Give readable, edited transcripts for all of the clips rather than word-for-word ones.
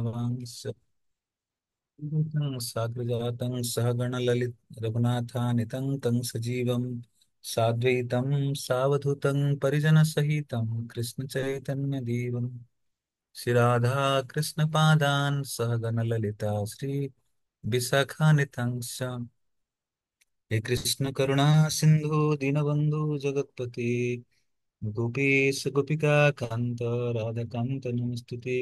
वैष्णवांश साग्रजातं सहगणललित रघुनाथानितं तं सजीवं साद्वैतं सावधूतं परिजनसहितं कृष्णचैतन्यदेवं श्रीराधा कृष्णपादान् सहगणललिता श्री विशाखानितं च हे कृष्ण करुणा सिंधु दीनबंधु जगत्पते गोपीश गोपिका कांत राधाकांत नमस्तुते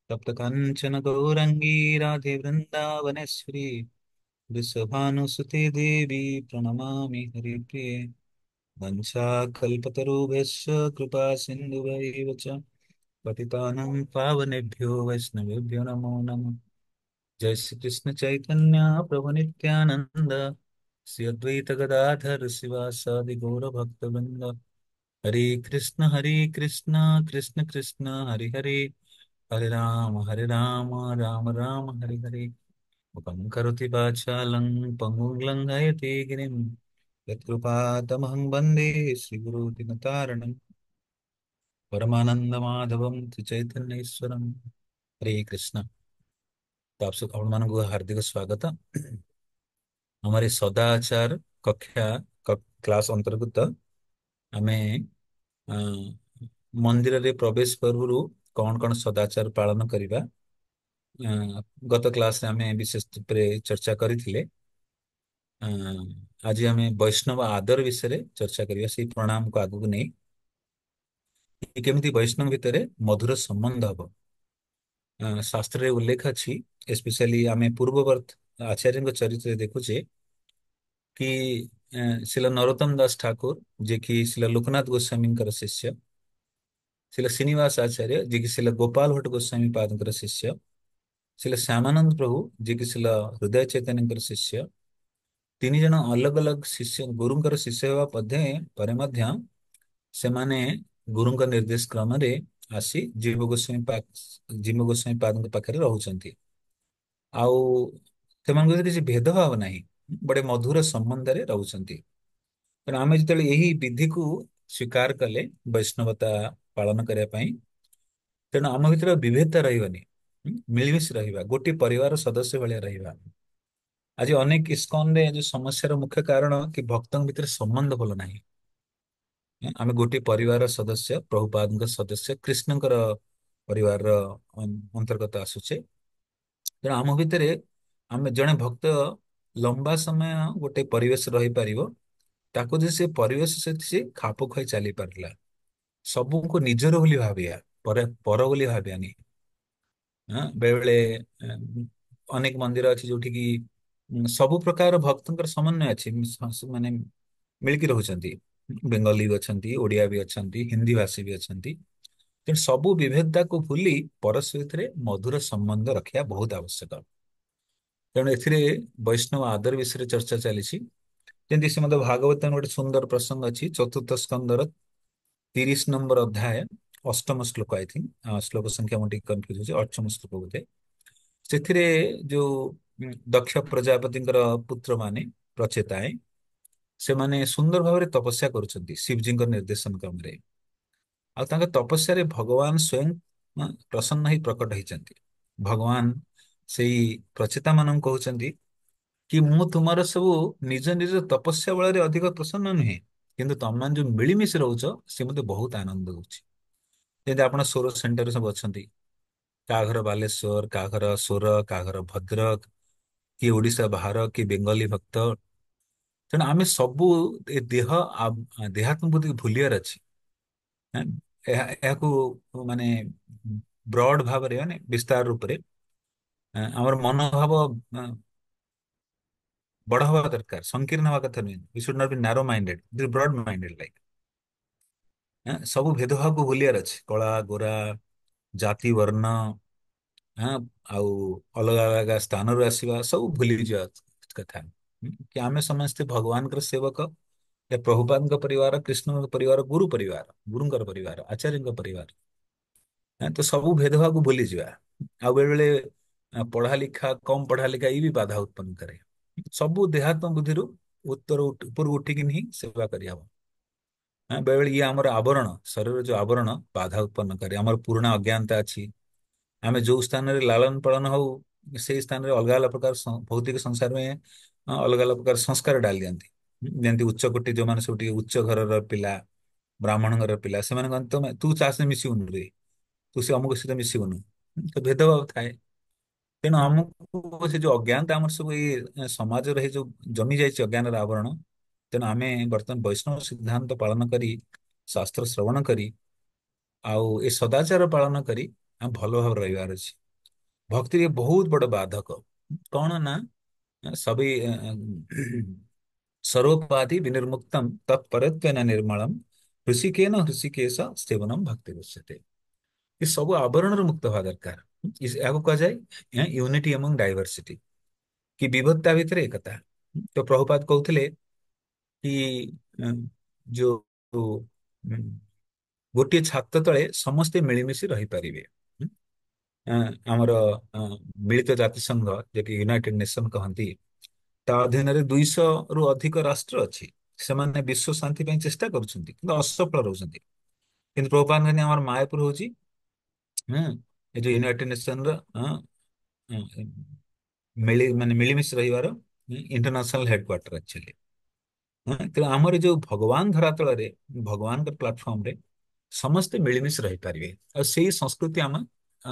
तप्त कांचन गौरंगी राधे वृंदावनेश्वरी वृषभानुसुते देवी प्रणमामि हरिप्रिये वंशाकल्पतरुभ्यश्च कृपा सिन्धुभैव च पतितानां पावनेभ्यो वैष्णवेभ्यो नमो नमः। जय श्री कृष्ण चैतन्य प्रभु नित्यानंद श्री अद्वैत गदाधर शिवासादि गौर भक्त वृंद हरे कृष्ण कृष्ण कृष्ण हरे हरे हरे राम राम राम हरे हरे मुखं करोति वाचालं पङ्गुं लङ्घयते गिरिं यत्कृपातमहं वन्दे श्रीगुरुदिनतारणं परमानन्दमाधवं त्रिचैतन्येश्वरं हरे कृष्ण। तो आप ମାନଙ୍କୁ हार्दिक स्वागत। हमारे सदाचार कक्षा क्लास अंतर्गत आमे अ, मंदिर रे प्रवेश पूर्व कौन कौन सदाचार पालन करिबा गत क्लास रे आमे विशेष रूप रे चर्चा करिथिले। अ, आज आमे वैष्णव आदर विषय रे चर्चा करिबा से प्रणाम को आगु नहीं केमिति वैष्णव भितरे मधुर संबंध हबो। शास्त्र रे उल्लेख अछि स्पेशली आमे पूर्ववर्त आचार्य चरित्र देखुचे कि शिला नरोत्तम दास ठाकुर जे कि शिला लोकनाथ गोस्वामी शिष्य, शिला श्रीनिवास आचार्य जे कि शिला गोपाल भट्ट गोस्वामी पाद शिष्य, शिला श्यामानंद प्रभु जे कि शिला हृदय चैतन्य शिष्य, तीन जन अलग अलग शिष्य गुरुंकर शिष्य होगा परे मध्य सेमाने गुरुंक निर्देश क्रम रे आसी जीव गोस्वामी पाद पाखरे रहउचंती। आउ सेमान किसी भेदभाव नहीं, बड़े मधुर संबंध रे रहउचंती। तेणु आमे जिते यही विधि को स्वीकार कले वैष्णवता पालन करने पाई, तेणु आम भीतर विभेदता रही मिलमिश रहिबा गोटे परिवार सदस्य भाया रहिबा। आज अनेक इस्कन रे जो समस्यार मुख्य कारण कि भक्तों भीतर संबंध भल नहीं। आमे गोटे परिवार सदस्य प्रभुपाद सदस्य कृष्णकर परिवार अंतर्गत आसुचे। तेणु आम भितर आमे जड़े भक्त लंबा समय गोटे परिवेश रही पारिबो, ताको जे से परिवेश से खाप खुआई चली पारला सबू को निजर बोली भाबिया पर बोली भाबियानी। बेले बेले अनेक मंदिर अच्छी जोठी कि सब प्रकार भक्तंकर समन्वय अच्छी माने मिलकी रहउचंती। बेंगली भी अच्छी, ओडिया भी अच्छा, हिंदी भाषी भी अच्छा। तेणु सबू विविधता को भूली परस्पर भितर मधुर संबंध रखा बहुत आवश्यक। तेणु एथिरे वैष्णव आदर विषय चर्चा चली। जमी श्रीमद भागवत गोटे सुंदर प्रसंग अच्छी चतुर्थ स्कंदर 30 नंबर अध्याय अष्टम श्लोक आई थिंक श्लोक संख्या मुझे कन्फ्यूज हो अष्टम श्लोक बोधे से जो दक्ष प्रजापति पुत्र माने प्रचेताए से माने सुंदर भाव में तपस्या करुछंती शिवजी निर्देशन क्रम रे। आ तांका तपस्या रे भगवान स्वयं प्रसन्न ही प्रकट होती। भगवान से प्रचेता मान कहते कि मु तुमार सब निज निज तपस्या बल अधिक प्रसन्न नुहे, किंतु तुम मान जो मिलमिश रोच से मते बहुत आनंद होची। जैसे आप सोर सेंटर सब अच्छा, क्या घर बालेश्वर, क्या घर सोर, क्या घर भद्रक, कि ओडिशा बाहर, कि बेंगली भक्त। तेणु आम सबू देहात्म बुद्धि भूलियार अच्छी। माने ब्रॉड भाव माने विस्तार रूप से आमर मनोभाव बड़ हवा दरकार, संकीर्ण हवा कथा नुहे। We should not be narrow minded, broad minded like सब भेदभाव को भूलियार अच्छे। कला गोरा जाति वर्ण, हाँ, आउ अलग अलग स्थान रू आसवा सब भूली जा कथा। कि आमे समस्ते भगवान कर सेवक या प्रभुपाद परिवार, कृष्ण परिवार, गुरु परिवार, गुरुंकर परिवार, आचार्य परिवार। तो सबू भेदभाव को भूली जा। आ बेले बेले पढ़ा लिखा कम पढ़ा लिखा ये भी बाधा उत्पन्न करे। सबू देहात्म बुद्धि उत्तर ऊपर उठिकी ही सेवा करिया। बेले बेले ये आमर आवरण शरीर जो आवरण बाधा उत्पन्न करे। आमर पुराणा अज्ञानता अच्छी, ଆମେ ଯୋଉ ସ୍ଥାନରେ ଲାଳନ ପାଳନ ହଉ ସେଇ ସ୍ଥାନରେ ଅଲଗା ଅଲଗା ପ୍ରକାର ଭୌତିକ ସଂସାର ପାଇଁ ଅଲଗା ଅଲଗା ପ୍ରକାର ସଂସ୍କାର ଡାଲି ଦିଅନ୍ତି। ଯେମିତି ଉଚ୍ଚ କୋଟି ଯୋଉମାନେ ସବୁ ଟିକେ ଉଚ୍ଚ ଘରର ପିଲା, ବ୍ରାହ୍ମଣ ଘରର ପିଲା, ସେମାନେ କହନ୍ତି ତମେ ତୁ ତା ସହିତ ମିଶିବୁନି ରେ, ତୁ ସେ ଅମୁକ ସହିତ ମିଶିବୁନି। ତ ଭେଦଭାବ ଥାଏ। ତେଣୁ ଆମକୁ ସେ ଯୋଉ ଅଜ୍ଞାନତା ଆମର ସବୁ ଏଇ ସମାଜରେ ଏଇ ଯୋଉ ଜମି ଯାଇଛି ଅଜ୍ଞାନର ଆବରଣ, ତେଣୁ ଆମେ ବର୍ତ୍ତମାନ ବୈଷ୍ଣବ ସିଦ୍ଧାନ୍ତ ପାଳନ କରି ଶାସ୍ତ୍ର ଶ୍ରବଣ କରି ଆଉ ଏ ସଦାଚାର ପାଳନ କରି ଆମେ ଭଲ ଭାବରେ ରହିବାର ଅଛି। ଭକ୍ତି ଏ ବହୁତ ବଡ ବାଧକ। କଣ ନା ସବି ସର୍വୋପାଧି ବିନିର୍ମୁକ୍ତମ ତତ୍ପରତ୍ୱେନ ନିର୍ମଳମ ହୃଷିକେନ ହୃଷିକେଶ ସେବନମ ଭକ୍ତି ଉଚ୍ୟତେ। ଏ ସବୁ ଆବରଣରୁ ମୁକ୍ତ ହବା ଦରକାର। ଏହାକୁ କୁହାଯାଏ ୟୁନିଟି ଏମଙ୍ଗ ଡାଇଭର୍ସିଟି, କି ବିବିଧତା ଭିତରେ ଏକତା। ତ ପ୍ରଭୁପାଦ କହୁଥିଲେ କି ଉଁ, ଯୋଉ ଗୋଟିଏ ଛାତ ତଳେ ସମସ୍ତେ ମିଳିମିଶି ରହିପାରିବେ। ଉଁ, ଆମର ଅ, ମିଳିତ ଜାତିସଂଘ, ଯେକି ୟୁନାଇଟେଡ ନେସନ କହନ୍ତି, ତା ଅଧୀନରେ 200 ରୁ ଅଧିକ ରାଷ୍ଟ୍ର ଅଛି। ସେମାନେ ବିଶ୍ୱ ଶାନ୍ତି ପାଇଁ ଚେଷ୍ଟା କରୁଛନ୍ତି କିନ୍ତୁ ଅସଫଳ ରହୁଛନ୍ତି। କିନ୍ତୁ ପ୍ରଭୁପାଦ କହିଲେ ଆମର ମାୟାପୁର ହଉଛି ହୁଁ ଏ ଯୋଉ ୟୁନାଇଟେଡ ନେସନ ର ମାନେ ମିଳିମିଶି ରହିବାର ଇଣ୍ଟରନ୍ୟାସନାଲ ହେଡକ୍ୱାର୍ଟର ଆକ୍ଚୁଆଲି। ତେଣୁ ଆମର ଏ ଯୋଉ ଭଗବାନ ଧରାତଳରେ ଭଗବାନଙ୍କ ପ୍ଲାଟଫର୍ମରେ ସମସ୍ତେ ମିଳିମିଶି ରହିପାରିବେ। ଆଉ ସେଇ ସଂସ୍କୃତି ଆମ ଅ,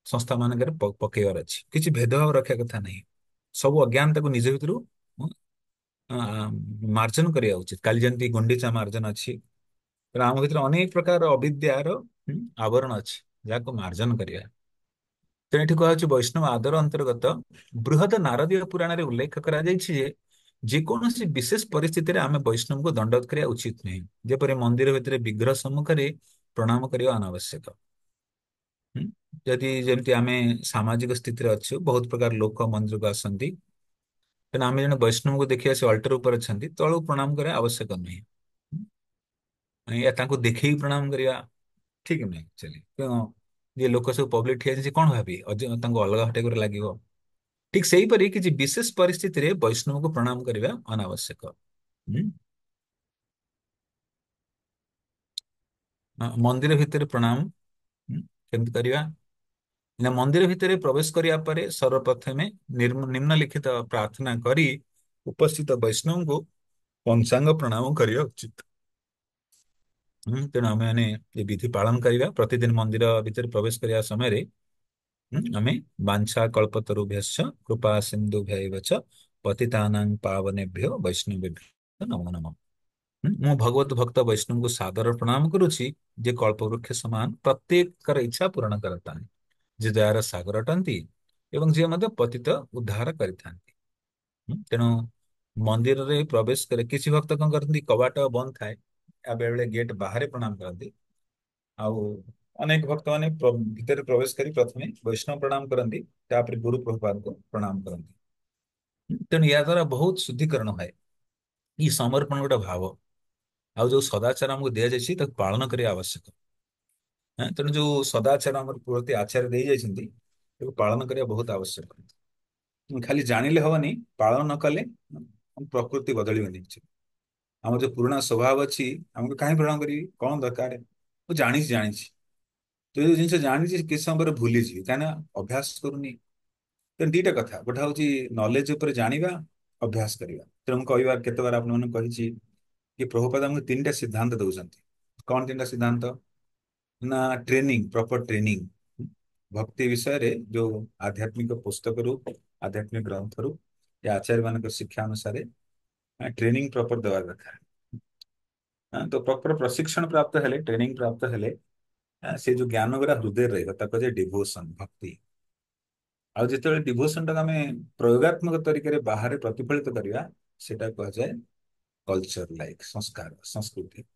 ସଂସ୍ଥା ମାନଙ୍କରେ ପକେଇବାର ଅଛି। କିଛି ଭେଦଭାବ ରଖିବା କଥା ନାହିଁ। ସବୁ ଅଜ୍ଞାନତାକୁ ନିଜ ଭିତରୁ ଅ, ମାର୍ଜନ କରିବା ଉଚିତ। କାଲି ଯେମିତି ଗୁଣ୍ଡିଚା ମାର୍ଜନ ଅଛି, ତେଣୁ ଆମ ଭିତରେ ଅନେକ ପ୍ରକାର ଅବିଦ୍ୟାର ଆବରଣ ଅଛି, ଯାହାକୁ ମାର୍ଜନ କରିବା। ତେଣୁ ଏଠି କୁହାଯାଉଛି ବୈଷ୍ଣବ ଆଦର ଅନ୍ତର୍ଗତ ବୃହତ ନାରଦୀୟ ପୁରାଣରେ ଉଲ୍ଲେଖ କରାଯାଇଛି ଯେ ଯେକୌଣସି ବିଶେଷ ପରିସ୍ଥିତିରେ ଆମେ ବୈଷ୍ଣବଙ୍କୁ ଦଣ୍ଡବତ କରିବା ଉଚିତ ନୁହେଁ। ଯେପରି ମନ୍ଦିର ଭିତରେ ବିଗ୍ରହ ସମ୍ମୁଖରେ ପ୍ରଣାମ କରିବା ଅନାବଶ୍ୟକ। ହୁଁ? ଯଦି ଯେମିତି ଆମେ ସାମାଜିକ ସ୍ଥିତିରେ ଅଛୁ, ବହୁତ ପ୍ରକାର ଲୋକ ମନ୍ଦିରକୁ ଆସନ୍ତି, ତେଣୁ ଆମେ ଜଣେ ବୈଷ୍ଣବଙ୍କୁ ଦେଖି ଆସି ଅଲ୍ଟର ଉପରେ ଅଛନ୍ତି, ତଳକୁ ପ୍ରଣାମ କରିବା ଆବଶ୍ୟକ ନୁହେଁ। ୟା ତାଙ୍କୁ ଦେଖେଇକି ପ୍ରଣାମ କରିବା ଠିକ ନୁହେଁ ଆକ୍ଚୁଆଲି। ତେଣୁ ଯିଏ ଲୋକ ସବୁ ପବ୍ଲିକ ଠିଆ ହେଇଛି, ସେ କଣ ଭାବି ତାଙ୍କୁ ଅଲଗା ହଟେଇବାକୁ ଲାଗିବ। ଠିକ ସେଇପରି କିଛି ବିଶେଷ ପରିସ୍ଥିତିରେ ବୈଷ୍ଣବଙ୍କୁ ପ୍ରଣାମ କରିବା ଅନାବଶ୍ୟକ। ହୁଁ? ମନ୍ଦିର ଭିତରେ ପ୍ରଣାମ କେମିତି କରିବା ନା, ମନ୍ଦିର ଭିତରେ ପ୍ରବେଶ କରିବା ପରେ ସର୍ବପ୍ରଥମେ ନିମ୍ନଲିଖିତ ପ୍ରାର୍ଥନା କରି ଉପସ୍ଥିତ ବୈଷ୍ଣବଙ୍କୁ ପଞ୍ଚାଙ୍ଗ ପ୍ରଣାମ କରିବା ଉଚିତ। ତେଣୁ ଆମେ ମାନେ ଏ ବିଧି ପାଳନ କରିବା। ପ୍ରତିଦିନ ମନ୍ଦିର ଭିତରେ ପ୍ରବେଶ କରିବା ସମୟରେ ଆମେ ବାଞ୍ଛା କଳ୍ପତରୁଭ୍ୟଶ୍ଚ କୃପା ସିନ୍ଧୁଭ୍ୟୈବ ଚ ପତିତାନାଂ ପାବନେଭ୍ୟୋ ବୈଷ୍ଣବେଭ୍ୟୋ ନମୋ ନମଃ। ମୁଁ ଭଗବତ ଭକ୍ତ ବୈଷ୍ଣବଙ୍କୁ ସାଦର ପ୍ରଣାମ କରୁଛି, ଯେ କଳ୍ପବୃକ୍ଷ ସମାନ ପ୍ରତ୍ୟେକର ଇଚ୍ଛା ପୂରଣ କରିଥାନ୍ତି, ଯେ ଦୟାର ସାଗର ଅଟନ୍ତି ଏବଂ ଯିଏ ମଧ୍ୟ ପତିତ ଉଦ୍ଧାର କରିଥାନ୍ତି। ତେଣୁ ମନ୍ଦିରରେ ପ୍ରବେଶ କରେ କିଛି ଭକ୍ତ କଣ କରନ୍ତି, କବାଟ ବନ୍ଦ ଥାଏ, ଆଉ ବେଳେ ବେଳେ ଗେଟ୍ ବାହାରେ ପ୍ରଣାମ କରନ୍ତି। ଆଉ ଅନେକ ଭକ୍ତ ମାନେ ଭିତରେ ପ୍ରବେଶ କରି ପ୍ରଥମେ ବୈଷ୍ଣବ ପ୍ରଣାମ କରନ୍ତି, ତାପରେ ଗୁରୁ ପ୍ରଭୁପାଦଙ୍କୁ ପ୍ରଣାମ କରନ୍ତି। ତେଣୁ ଏହା ଦ୍ୱାରା ବହୁତ ଶୁଦ୍ଧିକରଣ ହୁଏ। ଇ ସମର୍ପଣ ଗୋଟେ ଭାବ, ଆଉ ଯୋଉ ସଦାଚାର ଆମକୁ ଦିଆଯାଇଛି ତାକୁ ପାଳନ କରିବା ଆବଶ୍ୟକ। ତେଣୁ ଯୋଉ ସଦାଚାର ଆମର ପ୍ରତି ଆଚାର୍ୟ ଦେଇ ଯାଇଛନ୍ତି, ତାକୁ ପାଳନ କରିବା ବହୁତ ଆବଶ୍ୟକ। ଖାଲି ଜାଣିଲେ ହବନି, ପାଳନ ନ କଲେ ଆମ ପ୍ରକୃତି ବଦଳିବନି। ଆମର ଯୋଉ ପୁରୁଣା ସ୍ୱଭାବ ଅଛି, ଆମକୁ କାହିଁ ପ୍ରଣାମ କରିବି, କଣ ଦରକାର, ମୁଁ ଜାଣିଛି ଜାଣିଛି। ତ ଯୋଉ ଜିନିଷ ଜାଣିଛି କିଛି ସମୟ ପରେ ଭୁଲିଯିବି, କାହିଁକିନା ଅଭ୍ୟାସ କରୁନି। ତେଣୁ ଦିଟା କଥା, ଗୋଟେ ହଉଛି ନଲେଜ ଉପରେ ଜାଣିବା, ଅଭ୍ୟାସ କରିବା। ତେଣୁ ମୁଁ କହିବାର କେତେବାର ଆପଣମାନଙ୍କୁ କହିଛି କି ପ୍ରଭୁପାଦ ଆମକୁ ତିନିଟା ସିଦ୍ଧାନ୍ତ ଦଉଛନ୍ତି। କଣ ତିନିଟା ସିଦ୍ଧାନ୍ତ ନା, ଟ୍ରେନିଂ, ପ୍ରପର ଟ୍ରେନିଂ ଭକ୍ତି ବିଷୟରେ ଯୋଉ ଆଧ୍ୟାତ୍ମିକ ପୁସ୍ତକରୁ, ଆଧ୍ୟାତ୍ମିକ ଗ୍ରନ୍ଥରୁ, ଏ ଆଚାର୍ଯ୍ୟ ମାନଙ୍କ ଶିକ୍ଷା ଅନୁସାରେ ଟ୍ରେନିଂ ପ୍ରପର ଦେବା ଦରକାର। ତ ପ୍ରପର ପ୍ରଶିକ୍ଷଣ ପ୍ରାପ୍ତ ହେଲେ, ଟ୍ରେନିଂ ପ୍ରାପ୍ତ ହେଲେ ସେ ଯୋଉ ଜ୍ଞାନ ଗୁରା ହୃଦୟରେ ରହିବ, ତାକୁ କୁହାଯାଏ ଡିଭୋସନ, ଭକ୍ତି। ଆଉ ଯେତେବେଳେ ଡିଭୋସନ ଟାକୁ ଆମେ ପ୍ରୟୋଗାତ୍ମକ ତରିକାରେ ବାହାରେ ପ୍ରତିଫଳିତ କରିବା, ସେଟା କୁହାଯାଏ କଲଚର, ଲାଇକ ସଂସ୍କାର, ସଂସ୍କୃତି।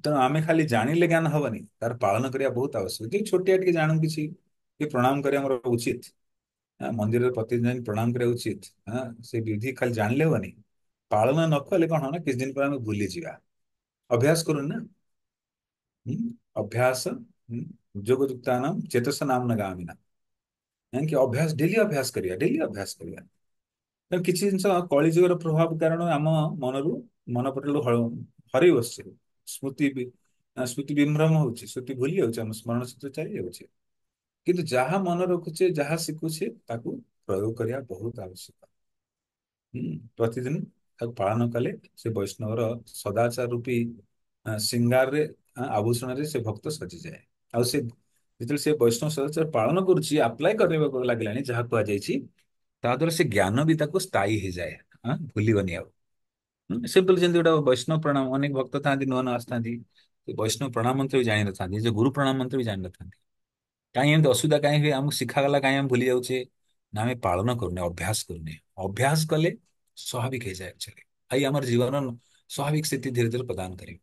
ତେଣୁ ଆମେ ଖାଲି ଜାଣିଲେ ଜ୍ଞାନ ହବନି, ତାର ପାଳନ କରିବା ବହୁତ ଆବଶ୍ୟକ। ଯେ ଛୋଟିଆ ଟିକେ ଜାଣୁ କିଛି, କି ପ୍ରଣାମ କରିବା ଆମର ଉଚିତ, ମନ୍ଦିରରେ ପ୍ରତିଦିନ ଯାଇକି ପ୍ରଣାମ କରିବା ଉଚିତ। ସେ ବିଧି ଖାଲି ଜାଣିଲେ ହବନି, ପାଳନ ନ କଲେ କଣ ହବ ନା, କିଛି ଦିନ ପରେ ଆମେ ଭୁଲିଯିବା। ଅଭ୍ୟାସ କରୁନି ନା। ହୁଁ? ଅଭ୍ୟାସ ଯୋଗ ଯୁକ୍ତାନାମ ଚେତସ ନାମ ଗାମିନା। କି ଅଭ୍ୟାସ, ଡେଲି ଅଭ୍ୟାସ କରିବା, ଡେଲି ଅଭ୍ୟାସ କରିବା। ତେଣୁ କିଛି ଜିନିଷ କଳିଯୁଗର ପ୍ରଭାବ କାରଣ ଆମ ମନରୁ ମନ ପଟରୁ ହରେଇ ବସୁଛି। ସ୍ମୃତି ସ୍ମୃତି ବିଭ୍ରମ ହଉଛି, ସ୍ମୃତି ଭୁଲି ଯାଉଛି, ଆମ ସ୍ମରଣ ଶକ୍ତି ଚାଲି ଯାଉଛି। କିନ୍ତୁ ଯାହା ମନେ ରଖୁଛେ ଯାହା ଶିଖୁଛେ ତାକୁ ପ୍ରୟୋଗ କରିବା ବହୁତ ଆବଶ୍ୟକ। ହୁଁ, ପ୍ରତିଦିନ ତାକୁ ପାଳନ କଲେ ସେ ବୈଷ୍ଣବର ସଦାଚାର ରୂପୀ ଶ୍ରୃଙ୍ଗାରରେ ଆଭୂଷଣରେ ସେ ଭକ୍ତ ସଜିଯାଏ। ଆଉ ସେ ଯେତେବେଳେ ସେ ବୈଷ୍ଣବ ସଦାଚାର ପାଳନ କରୁଛି, ଆପ୍ଲାଏ କରିବାକୁ ଲାଗିଲାଣି ଯାହା କୁହାଯାଇଛି, ତା ଦ୍ୱାରା ସେ ଜ୍ଞାନ ବି ତାକୁ ସ୍ଥାୟୀ ହେଇଯାଏ। ଭୁଲିବନି ଆଉ। ସିମ୍ପଲ ଯେମିତି ଗୋଟେ ବୈଷ୍ଣବ ପ୍ରଣାମ, ଅନେକ ଭକ୍ତ ଥାନ୍ତି ନୂଆ ନୂଆ ଆସିଥାନ୍ତି, ବୈଷ୍ଣବ ପ୍ରଣାମ ମନ୍ତ୍ର ବି ଜାଣିନଥାନ୍ତି, ଯେ ଗୁରୁ ପ୍ରଣାମ ମନ୍ତ୍ର ବି ଜାଣିନଥାନ୍ତି। କାହିଁ ଏମିତି ଅସୁବିଧା କାହିଁ ହୁଏ? ଆମକୁ ଶିଖାଗଲା କାହିଁ ଆମେ ଭୁଲି ଯାଉଛେ? ନା ଆମେ ପାଳନ କରୁନେ, ଅଭ୍ୟାସ କରୁନେ। ଅଭ୍ୟାସ କଲେ ସ୍ୱାଭାବିକ ହେଇଯାଏ actually। ଆଇ ଆମର ଜୀବନ ସ୍ୱାଭାବିକ ସ୍ଥିତି ଧୀରେ ଧୀରେ ପ୍ରଦାନ କରିବ।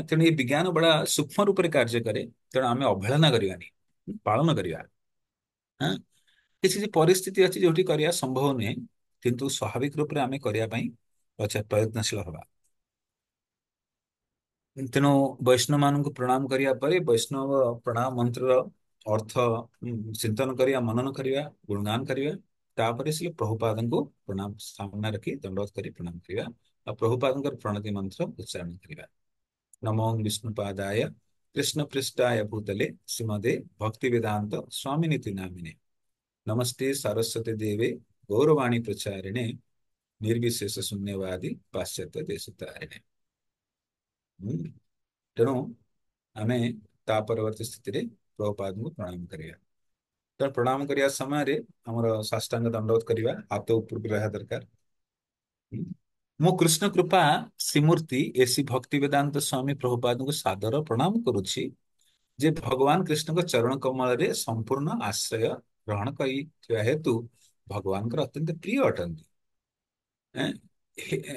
ତେଣୁ ଏ ବିଜ୍ଞାନ ବड़ा ସୂକ୍ଷ୍ମ ରୂପରେ କାର୍ଯ୍ୟ କରେ। ତେଣୁ ଆମେ ଅବହେଳନା କରିବାନି, ପାଳନ କରିବା। ହଁ, କିଛି କିଛି ପରିସ୍ଥିତି ଅଛି ଯୋଉଠି କରିବା ସମ୍ଭବ ନୁହେଁ, କିନ୍ତୁ ସ୍ୱାଭାବିକ ରୂପରେ ଆମେ କରିବା ପାଇଁ ପ୍ରୟତ୍ନଶୀଳ ହବା। ତେଣୁ ବୈଷ୍ଣବ ମାନଙ୍କୁ ପ୍ରଣାମ କରିବା ପରେ ବୈଷ୍ଣବ ପ୍ରଣାମ ମନ୍ତ୍ରର ଅର୍ଥ ଚିନ୍ତନ କରିବା, ମନନ କରିବା, ଗୁଣଗାନ କରିବା। ତାପରେ ସେ ପ୍ରଭୁପାଦଙ୍କୁ ପ୍ରଣାମ ସାମ୍ନା ରଖି ଦଣ୍ଡବତ କରି ପ୍ରଣାମ କରିବା। ଆଉ ପ୍ରଭୁପାଦଙ୍କର ପ୍ରଣତି ମନ୍ତ୍ର ଉଚ୍ଚାରଣ କରିବା। ନମୋ ବିଷ୍ଣୁପାଦାୟ କୃଷ୍ଣ ପୃଷ୍ଠାୟ ଭୂତଲେ ଶ୍ରୀମଦେ ଭକ୍ତି ବେଦାନ୍ତ ସ୍ୱାମିନିତି ନାମିନେ ନମସ୍ତେ ସାରସ୍ୱତୀ ଦେବେ ଗୌରବାଣୀ ପ୍ରଚାରିଣେ ନିର୍ବିଶେଷ ଶୂନ୍ୟବାଦୀ ପାଶ୍ଚାତ୍ୟ ଦେଶତାରିଣେ। ତେଣୁ ଆମେ ତା ପରବର୍ତ୍ତୀ ସ୍ଥିତିରେ ପ୍ରଭୁପାଦଙ୍କୁ ପ୍ରଣାମ କରିବା। ତ ପ୍ରଣାମ କରିବା ସମୟରେ ଆମର ସାଷ୍ଟାଙ୍ଗ ଦଣ୍ଡବତ କରିବା, ହାତ ଉପରକୁ ରହିବା ଦରକାର। ମୁଁ କୃଷ୍ଣ କୃପା ଶ୍ରୀମୂର୍ତ୍ତି ଏସି ଭକ୍ତି ବେଦାନ୍ତ ସ୍ୱାମୀ ପ୍ରଭୁପାଦଙ୍କୁ ସାଦର ପ୍ରଣାମ କରୁଛି, ଯେ ଭଗବାନ କୃଷ୍ଣଙ୍କ ଚରଣ କମଳରେ ସମ୍ପୂର୍ଣ୍ଣ ଆଶ୍ରୟ ଗ୍ରହଣ କରିଥିବା ହେତୁ ଭଗବାନଙ୍କର ଅତ୍ୟନ୍ତ ପ୍ରିୟ ଅଟନ୍ତି। ଏଁ,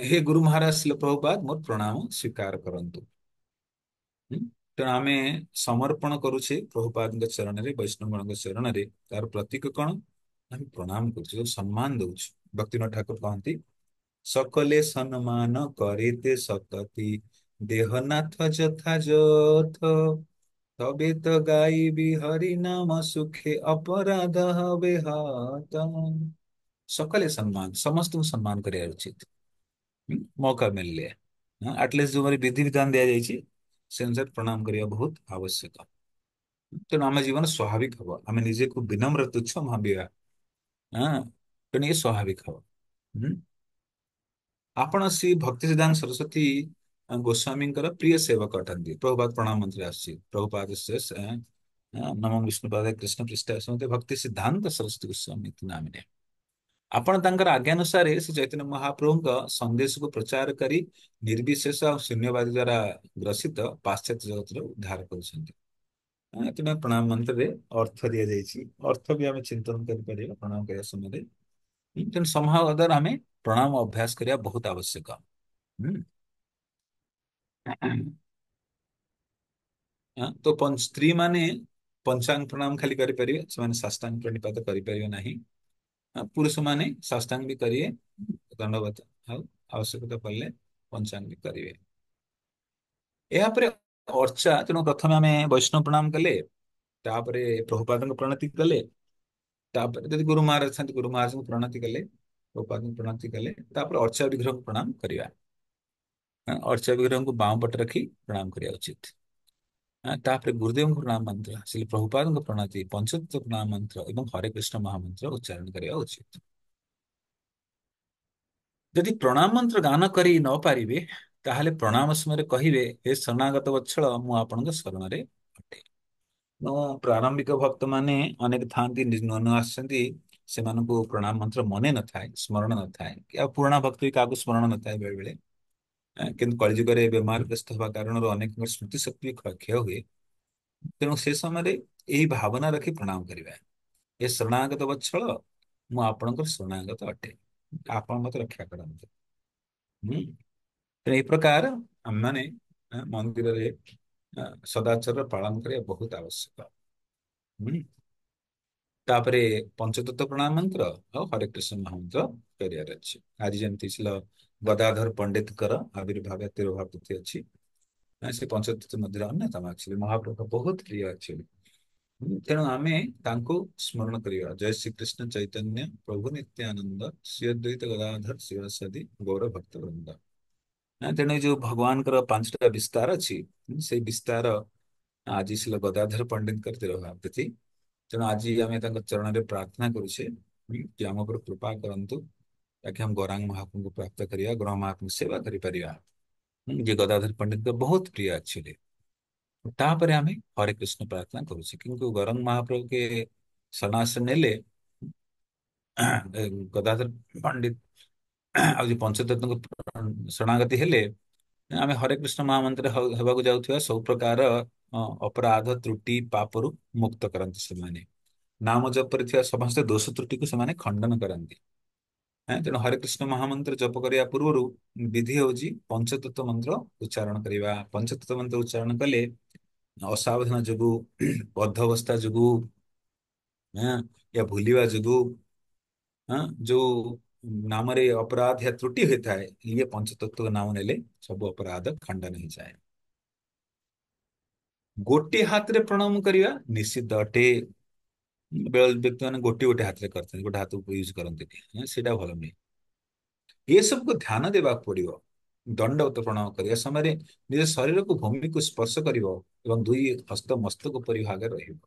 ହେ ଗୁରୁ ମହାରାଜ ଶିଲ ପ୍ରଭୁପାଦ ମୋର ପ୍ରଣାମ ସ୍ୱୀକାର କରନ୍ତୁ। ହୁଁ? ତେଣୁ ଆମେ ସମର୍ପଣ କରୁଛେ ପ୍ରଭୁପାଦଙ୍କ ଚରଣରେ, ବୈଷ୍ଣବଙ୍କ ଚରଣରେ। ତାର ପ୍ରତୀକ କଣ? ଆମେ ପ୍ରଣାମ କରୁଛୁ, ଯୋଉ ସମ୍ମାନ ଦଉଛୁ। ଭକ୍ତିନାଥ ଠାକୁର କହନ୍ତି, সকলে সম্মান করিতে সততি দেহনাথ যথাযথ তবে তো গাইবি হরি নাম সুখে অপরাଧ হবে হত। সকলে ସମ୍ମାନ, ସମସ୍ତଙ୍କୁ ସମ୍ମାନ କରିବା ଉଚିତ। ମौका ମିଳିଲେ ଆଟଲିଷ୍ଟ ଯୋଉମାନେ ବିଧି ବିଧାନ ଦିଆଯାଇଛି ସେ ଅନୁସାରେ ପ୍ରଣାମ କରିବା ବହୁତ ଆବଶ୍ୟକ। ତେଣୁ ଆମ ଜୀବନ ସ୍ୱାଭାବିକ ହବ, ଆମେ ନିଜକୁ ବିନମ୍ର ତୁଚ୍ଛ ଭାବିବା। ହଁ, ତେଣୁ ଏ ସ୍ୱାଭାବିକ ହବ। ହୁଁ? ଆପଣ ଶ୍ରୀ ଭକ୍ତି ସିଦ୍ଧାନ୍ତ ସରସ୍ୱତୀ ଗୋସ୍ୱାମୀଙ୍କର ପ୍ରିୟ ସେବକ ଅଟନ୍ତି। ପ୍ରଭୁପାଦ ପ୍ରଣାମ ମନ୍ତ୍ରୀ ଆସୁଛି, ପ୍ରଭୁପାଦ ନମ ବିଷ୍ଣୁପାଦ କୃଷ୍ଣ ପୃଷ୍ଠ ଭକ୍ତି ସିଦ୍ଧାନ୍ତ ସରସ୍ୱତୀ ଗୋସ୍ୱାମୀ ନାମିନେ। ଆପଣ ତାଙ୍କର ଆଜ୍ଞାନୁସାରେ ଶ୍ରୀ ଚୈତନ୍ୟ ମହାପ୍ରଭୁଙ୍କ ସନ୍ଦେଶକୁ ପ୍ରଚାର କରି ନିର୍ବିଶେଷ ଆଉ ଶୂନ୍ୟବାଦୀ ଦ୍ଵାରା ଗ୍ରସିତ ପାଶ୍ଚାତ୍ୟ ଜଗତର ଉଦ୍ଧାର କରୁଛନ୍ତି। ଏଥିପାଇଁ ପ୍ରଣାମ ମନ୍ତ୍ରରେ ଅର୍ଥ ଦିଆଯାଇଛି, ଅର୍ଥ ବି ଆମେ ଚିନ୍ତନ କରିପାରିବା ପ୍ରଣାମ କରିବା ସମୟରେ। ତେଣୁ ସମୟ ଆମେ ପ୍ରଣାମ ଅଭ୍ୟାସ କରିବା ବହୁତ ଆବଶ୍ୟକ। ହୁଁ। ତ ସ୍ତ୍ରୀ ମାନେ ପଞ୍ଚାଙ୍ଗ ପ୍ରଣାମ ଖାଲି କରିପାରିବେ, ସେମାନେ ସାଷ୍ଟାଙ୍ଗ ପ୍ରଣିପାତ କରିପାରିବେ ନାହିଁ। ପୁରୁଷ ମାନେ ସାଷ୍ଟାଙ୍ଗ ବି କରିବେ, ଦଣ୍ଡବତ ଆଉ ଆବଶ୍ୟକତା ପଡ଼ିଲେ ପଞ୍ଚାଙ୍ଗ ବି କରିବେ। ଏହାପରେ ଅର୍ଚ୍ଚା, ତେଣୁ ପ୍ରଥମେ ଆମେ ବୈଷ୍ଣବ ପ୍ରଣାମ କଲେ, ତାପରେ ପ୍ରଭୁପାଦଙ୍କ ପ୍ରଣତି କଲେ, ତାପରେ ଯଦି ଗୁରୁ ମହାରାଜ ଥାନ୍ତି ଗୁରୁ ମହାରାଜଙ୍କୁ ପ୍ରଣତି କଲେ, ପ୍ରଭୁପାଦଙ୍କୁ ପ୍ରଣତି କଲେ, ତାପରେ ଅର୍ଚ୍ଚା ବିଗ୍ରହକୁ ପ୍ରଣାମ କରିବା। ଅର୍ଚ୍ଚା ବିଗ୍ରହଙ୍କୁ ବାମ ପଟେ ରଖି ପ୍ରଣାମ କରିବା ଉଚିତ। ତାପରେ ଗୁରୁଦେବଙ୍କ ପ୍ରଣାମ ମନ୍ତ୍ର, ଶ୍ରୀ ପ୍ରଭୁପାଦଙ୍କ ପ୍ରଣତି, ପଞ୍ଚତତ୍ଵ ପ୍ରଣାମ ମନ୍ତ୍ର ଏବଂ ହରେ କୃଷ୍ଣ ମହାମନ୍ତ୍ର ଉଚ୍ଚାରଣ କରିବା ଉଚିତ। ଯଦି ପ୍ରଣାମ ମନ୍ତ୍ର ଗାନ କରି ନ ପାରିବେ, ତାହେଲେ ପ୍ରଣାମ ସମୟରେ କହିବେ, ହେ ଶରଣାଗତ ବତ୍ସଳ ମୁଁ ଆପଣଙ୍କ ଶରଣରେ ଅଟେ। ପ୍ରାରମ୍ଭିକ ଭକ୍ତ ମାନେ ଅନେକ ଥାନ୍ତି, ନୂଆ ନୂଆ ଆସିଛନ୍ତି, ସେମାନଙ୍କୁ ପ୍ରଣାମ ମନ୍ତ୍ର ମନେ ନଥାଏ, ସ୍ମରଣ ନଥାଏ, ଆଉ ପୁରୁଣା ଭକ୍ତ ବି କାହାକୁ ସ୍ମରଣ ନଥାଏ ବେଳେ ବେଳେ। କିନ୍ତୁ କଳିଯୁଗରେ ବେମାରଗ୍ରସ୍ତ ହେବା କାରଣରୁ ଅନେକଙ୍କର ସ୍ମୃତି ଶକ୍ତି କ୍ଷୟ ହୁଏ। ତେଣୁ ସେ ସମୟରେ ଏହି ଭାବନା ରଖି ପ୍ରଣାମ କରିବା, ଏ ଶରଣାଗତ ବତ୍ସଳ ମୁଁ ଆପଣଙ୍କର ଶରଣାଗତ ଅଟେ, ଆପଣ ମତେ ରକ୍ଷା କରନ୍ତୁ। ହୁଁ। ତେଣୁ ଏହି ପ୍ରକାର ଆମମାନେ ମନ୍ଦିରରେ ସଦାଚାର ପାଳନ କରିବା ବହୁତ ଆବଶ୍ୟକ। ହୁଁ। ତାପରେ ପଞ୍ଚତତ୍ଵ ପ୍ରଣାମ ମନ୍ତ୍ର ଆଉ ହରେ କୃଷ୍ଣ ମହାମନ୍ତ୍ର କରିବାର ଅଛି। ଆଜି ଯେମିତି ছিল ଗଦାଧର ପଣ୍ଡିତଙ୍କର ଆବିର୍ଭାବ ତିରୋଭାବ ତିଥି ଅଛି, ସେ ପଞ୍ଚତତ୍ଵ ମଧ୍ୟରେ ଅନ୍ୟତମ ଅଛି, ମହାପ୍ରଭୁ ବହୁତ ପ୍ରିୟ ଅଛି। ତେଣୁ ଆମେ ତାଙ୍କୁ ସ୍ମରଣ କରିବା, ଜୟ ଶ୍ରୀକୃଷ୍ଣ ଚୈତନ୍ୟ ପ୍ରଭୁ ନିତ୍ୟାନନ୍ଦ ଶ୍ରୀ ଅଦ୍ୱୈତ ଗଦାଧର ଶିବାସାଦି ଗୌର ଭକ୍ତ ବୃନ୍ଦ। ତେଣୁ ଏ ଯୋଉ ଭଗବାନଙ୍କର ପାଞ୍ଚଟା ବିସ୍ତାର ଅଛି, ସେଇ ବିସ୍ତାର ଆଜି ছিল ଗଦାଧର ପଣ୍ଡିତଙ୍କର ତିରୋଭାବ ତିଥି। ତେଣୁ ଆଜି ଆମେ ତାଙ୍କ ଚରଣରେ ପ୍ରାର୍ଥନା କରୁଛେ କି ଆମ ଉପରେ କୃପା କରନ୍ତୁ, ତାକି ଆମେ ଗୌରାଙ୍ଗ ମହାପ୍ରଭୁଙ୍କୁ ପ୍ରାପ୍ତ କରିବା, ଗୌରାଙ୍ଗ ମହାପ୍ରଭୁଙ୍କୁ ସେବା କରିପାରିବା। ଯେ ଗଦାଧର ପଣ୍ଡିତଙ୍କ ବହୁତ ପ୍ରିୟ ଆକ୍ଚୁଆଲି। ତାପରେ ଆମେ ହରେ କୃଷ୍ଣ ପ୍ରାର୍ଥନା କରୁଛେ, କିନ୍ତୁ ଗୌରାଙ୍ଗ ମହାପ୍ରଭୁ के ସନ୍ନ୍ୟାସ ନେଲେ ଗଦାଧର ପଣ୍ଡିତ ଆଉ ଯୋଉ ପଞ୍ଚତତ୍ତ୍ୱଙ୍କ ଶରଣାଗତି ହେଲେ, ଆମେ ହରେ କୃଷ୍ଣ ମହାମନ୍ତ୍ର ହେବାକୁ ଯାଉଥିବା ସବୁ ପ୍ରକାର ଅପରାଧ ତ୍ରୁଟି ପାପରୁ ମୁକ୍ତ କରନ୍ତି ସେମାନେ। ନାମ ଜପରେ ଥିବା ସମସ୍ତ ଦୋଷ ତ୍ରୁଟିକୁ ସେମାନେ ଖଣ୍ଡନ କରନ୍ତି। ତେଣୁ ହରେ କୃଷ୍ଣ ମହାମନ୍ତ୍ର ଜପ କରିବା ପୂର୍ବରୁ ବିଧି ହଉଛି ପଞ୍ଚତତ୍ତ୍ୱ ମନ୍ତ୍ର ଉଚ୍ଚାରଣ କରିବା। ପଞ୍ଚତତ୍ତ୍ୱ ମନ୍ତ୍ର ଉଚ୍ଚାରଣ କଲେ ଅସାବଧାନ ଯୋଗୁ, ବଦ୍ଧ ଅବସ୍ଥା ଯୋଗୁ, ହଁ, ୟା ଭୁଲିବା ଯୋଗୁ, ହଁ, ଯୋଉ ନାମରେ ଅପରାଧ या त्रुटि ହୋଇଥାଏ, ଇଏ ପଞ୍ଚତତ୍ତ୍ୱ ନାମ ନେଲେ ସବୁ ଅପରାଧ ଖଣ୍ଡନ ହେଇଯାଏ। ଗୋଟିଏ ହାତରେ ପ୍ରଣାମ କରିବା ନିଷିଦ୍ଧ ଅଟେ। ବେଳେ ବ୍ୟକ୍ତି ମାନେ ଗୋଟିଏ ଗୋଟିଏ ହାତରେ କରିଥାନ୍ତି, ଗୋଟେ ହାତକୁ ୟୁଜ କରନ୍ତିନି, ସେଇଟା ଭଲ ନୁହେଁ। ଏସବୁକୁ ଧ୍ୟାନ ଦେବାକୁ ପଡିବ। ଦଣ୍ଡବତ ପ୍ରଣାମ କରିବା ସମୟରେ ନିଜ ଶରୀରକୁ ଭୂମିକୁ ସ୍ପର୍ଶ କରିବ ଏବଂ ଦୁଇ ହସ୍ତ ମସ୍ତକ ପରି ଭାଗରେ ରହିବ।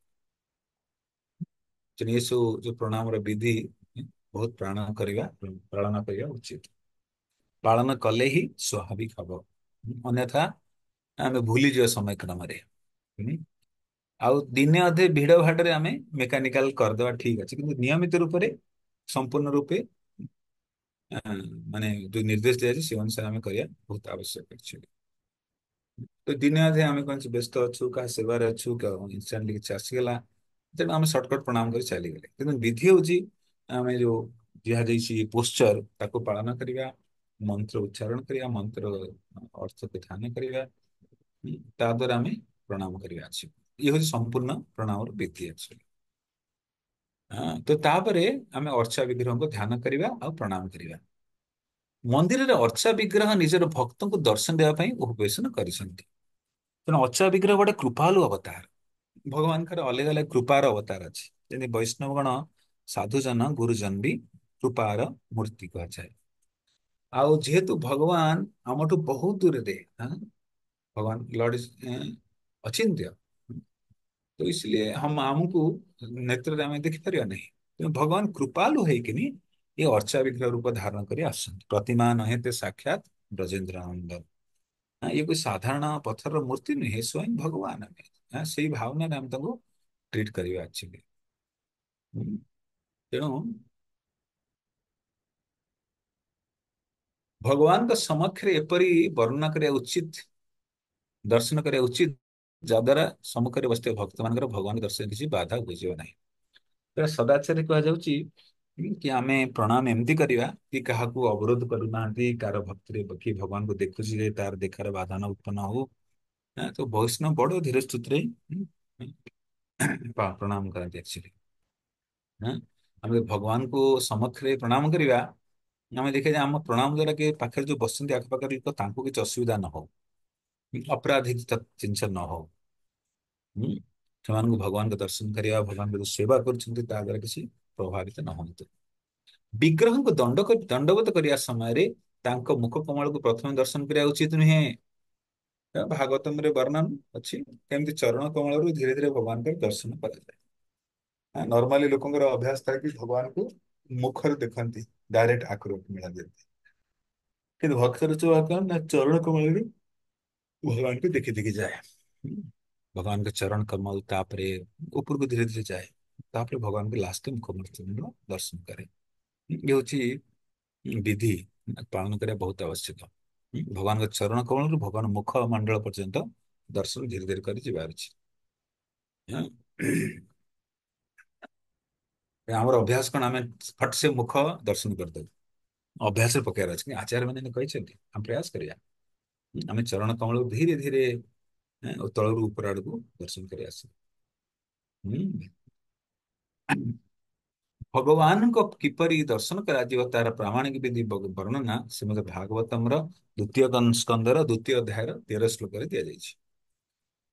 ତେଣୁ ଏସବୁ ଯୋଉ ପ୍ରଣାମର ବିଧି ବହୁତ ପାଳନ କରିବା ଉଚିତ। ପାଳନ କଲେ ହିଁ ସ୍ୱାଭାବିକ ହବ, ଅନ୍ୟଥା ଆମେ ଭୁଲିଯିବା ସମୟ କ୍ରମରେ। ହୁଁ। ଆଉ ଦିନେ ଅଧେ ଭିଡ ଭାଡରେ ଆମେ ମେକାନିକାଲ କରିଦେବା ଠିକ ଅଛି, କିନ୍ତୁ ନିୟମିତ ରୂପରେ ସମ୍ପୂର୍ଣ୍ଣ ରୂପେ ଆ, ମାନେ ଯୋଉ ନିର୍ଦ୍ଦେଶ ଦିଆଯାଇଛି ସେ ଅନୁସାରେ ଆମେ କରିବା ବହୁତ ଆବଶ୍ୟକ ଅଛି। ତ ଦିନେ ଅଧେ ଆମେ କୌଣସି ବ୍ୟସ୍ତ ଅଛୁ, କାହା ସେବାରେ ଅଛୁ, ଇନଷ୍ଟାଣ୍ଟଲି କିଛି ଆସିଗଲା, ତେଣୁ ଆମେ ସର୍ଟକଟ ପ୍ରଣାମ କରି ଚାଲିଗଲେ। କିନ୍ତୁ ବିଧି ହଉଛି ଆମେ ଯୋଉ ଦିଆଯାଇଛି ପୋଶ୍ଚର ତାକୁ ପାଳନ କରିବା, ମନ୍ତ୍ର ଉଚ୍ଚାରଣ କରିବା, ମନ୍ତ୍ର ଅର୍ଥକୁ ଧ୍ୟାନ କରିବା, ତା ଦ୍ୱାରା ଆମେ ପ୍ରଣାମ କରିବା ଅଛି। ଇଏ ହଉଛି ସମ୍ପୂର୍ଣ୍ଣ ପ୍ରଣାମର ବିଧି ଅଛି। ତ ତାପରେ ଆମେ ଅର୍ଚ୍ଚା ବିଗ୍ରହଙ୍କୁ ଧ୍ୟାନ କରିବା ଆଉ ପ୍ରଣାମ କରିବା। ମନ୍ଦିରରେ ଅର୍ଚ୍ଚା ବିଗ୍ରହ ନିଜର ଭକ୍ତଙ୍କୁ ଦର୍ଶନ ଦେବା ପାଇଁ ଉପବେଶନ କରିଛନ୍ତି। ତେଣୁ ଅର୍ଚ୍ଚା ବିଗ୍ରହ ଗୋଟେ କୃପାଳୁ ଅବତାର। ଭଗବାନଙ୍କର ଅଲଗା ଅଲଗା କୃପାର ଅବତାର ଅଛି। ଯେମିତି ବୈଷ୍ଣବ ଗଣ ସାଧୁଜନ ଗୁରୁଜନ ବି କୃପାର ମୂର୍ତ୍ତି କୁହାଯାଏ। ଆଉ ଯେହେତୁ ଭଗବାନ ଆମଠୁ ବହୁତ ଦୂରରେ, भगवान लॉर्ड अचिंत्य, तो इसलिए हम ଆମକୁ ନେତ୍ରରେ ଆମେ ଦେଖିପାରିବା ନାହିଁ। ତେଣୁ ଭଗବାନ କୃପାଳୁ ହେଇକିନି ଏ ଅର୍ଚ୍ଚା ବିଗ୍ରହ ରୂପ ଧାରଣ କରି ଆସୁଛନ୍ତି। ପ୍ରତିମା ନୁହେଁ ତେ ସାକ୍ଷାତ ବ୍ରଜେନ୍ଦ୍ର ନନ୍ଦନ। ଇଏ କୋଇ ସାଧାରଣ ପଥରର ମୂର୍ତ୍ତି ନୁହେଁ, ସ୍ୱୟଂ ଭଗବାନ ଆମେ। ସେଇ ଭାବନାରେ ଆମେ ତାଙ୍କୁ ଟ୍ରିଟ କରିବା ଆକ୍ଚୁଆଲି। ତେଣୁ ଭଗବାନଙ୍କ ସମକ୍ଷରେ ଏପରି ବର୍ଣ୍ଣନା କରିବା ଉଚିତ, ଦର୍ଶନ କରିବା ଉଚିତ, ଯାଦ୍ୱାରା ସମ୍ମୁଖରେ ବସିଥିବା ଭକ୍ତ ମାନଙ୍କର ଭଗବାନ ଦର୍ଶନ କିଛି ବାଧା ବୁଝିବ ନାହିଁ। ତେଣୁ ସଦାଚାରରେ କୁହାଯାଉଛି କି ଆମେ ପ୍ରଣାମ ଏମିତି କରିବା କି କାହାକୁ ଅବରୋଧ କରୁନାହାନ୍ତି, କାହାର ଭକ୍ତିରେ କି ଭଗବାନଙ୍କୁ ଦେଖୁଛି ଯେ ତାର ଦେଖାର ବାଧା ନ ଉତ୍ପନ୍ନ ହଉ। ତ ବୈଷ୍ଣବ ବଡ ଧୀର ସ୍ତୁତିରେ ପ୍ରଣାମ କରନ୍ତି ଆକ୍ଚୁଆଲି। ଆମେ ଭଗବାନଙ୍କୁ ସମକ୍ଷରେ ପ୍ରଣାମ କରିବା, ଆମେ ଦେଖିବା ଯେ ଆମ ପ୍ରଣାମ ଦ୍ଵାରା କି ପାଖରେ ଯୋଉ ବସନ୍ତି ଆଖପାଖରେ ଲୋକ ତାଙ୍କୁ କିଛି ଅସୁବିଧା ନ ହଉ, ଅପରାଧିକ ଜିନିଷ ନ ହଉ। ହୁଁ। ସେମାନଙ୍କୁ ଭଗବାନଙ୍କ ଦର୍ଶନ କରିବା, ଭଗବାନଙ୍କ ଯୋଉ ସେବା କରୁଛନ୍ତି ତା ଦ୍ୱାରା କିଛି ପ୍ରଭାବିତ ନ ହୁଅନ୍ତୁ। ବିଗ୍ରହଙ୍କୁ ଦଣ୍ଡବତ କରିବା ସମୟରେ ତାଙ୍କ ମୁଖ କମଳକୁ ପ୍ରଥମେ ଦର୍ଶନ କରିବା ଉଚିତ ନୁହେଁ। ଭାଗବତମରେ ବର୍ଣ୍ଣନ ଅଛି କେମିତି ଚରଣ କମଳରୁ ଧୀରେ ଧୀରେ ଭଗବାନଙ୍କର ଦର୍ଶନ କରାଯାଏ। ନର୍ମାଲି ଲୋକଙ୍କର ଅଭ୍ୟାସ ଥାଏ କି ଭଗବାନଙ୍କୁ ମୁଖରେ ଦେଖନ୍ତି, ଡାଇରେକ୍ଟ ଆଖରୁ ମିଳା ଦିଅନ୍ତି। କିନ୍ତୁ ଭକ୍ତର ଚୁଆ ନା ଚରଣ କମଳରୁ ଭଗବାନଙ୍କୁ ଦେଖି ଦେଖି ଯାଏ। ଭଗବାନଙ୍କ ଚରଣ କମଲ ତାପରେ ଉପରକୁ ଧୀରେ ଧୀରେ ଯାଏ, ତାପରେ ଭଗବାନଙ୍କୁ ଲାଷ୍ଟ ମୁଖମୂର୍ତ୍ତି ଦର୍ଶନ କରେ। ଇଏ ହଉଛି ବିଧି, ପାଳନ କରିବା ବହୁତ ଆବଶ୍ୟକ। ଭଗବାନଙ୍କ ଚରଣ କମଳରୁ ଭଗବାନ ମୁଖ ମଣ୍ଡଳ ପର୍ଯ୍ୟନ୍ତ ଦର୍ଶନ ଧୀରେ ଧୀରେ କରି ଯିବାର ଅଛି। ଆମର ଅଭ୍ୟାସ କଣ, ଆମେ ଫଟ ସେ ମୁଖ ଦର୍ଶନ କରିଦଉ। ଅଭ୍ୟାସରେ ପକେଇବାର ଅଛି, ଆଚାର୍ଯ୍ୟ ମାନେ କହିଛନ୍ତି ଆମେ ପ୍ରୟାସ କରିବା। ଆମେ ଚରଣ କମଳକୁ ଧୀରେ ଧୀରେ ତଳରୁ ଉପର ଆଡକୁ ଦର୍ଶନ କରି ଆସିବୁ। ଭଗବାନଙ୍କ କିପରି ଦର୍ଶନ କରାଯିବ ତାର ପ୍ରାମାଣିକ ବିଧି ବର୍ଣ୍ଣନା ଶ୍ରୀମଦ ଭାଗବତମର ଦ୍ୱିତୀୟ ସ୍କନ୍ଧର ଦ୍ୱିତୀୟ ଅଧ୍ୟାୟର 13 ଶ୍ଲୋକରେ ଦିଆଯାଇଛି।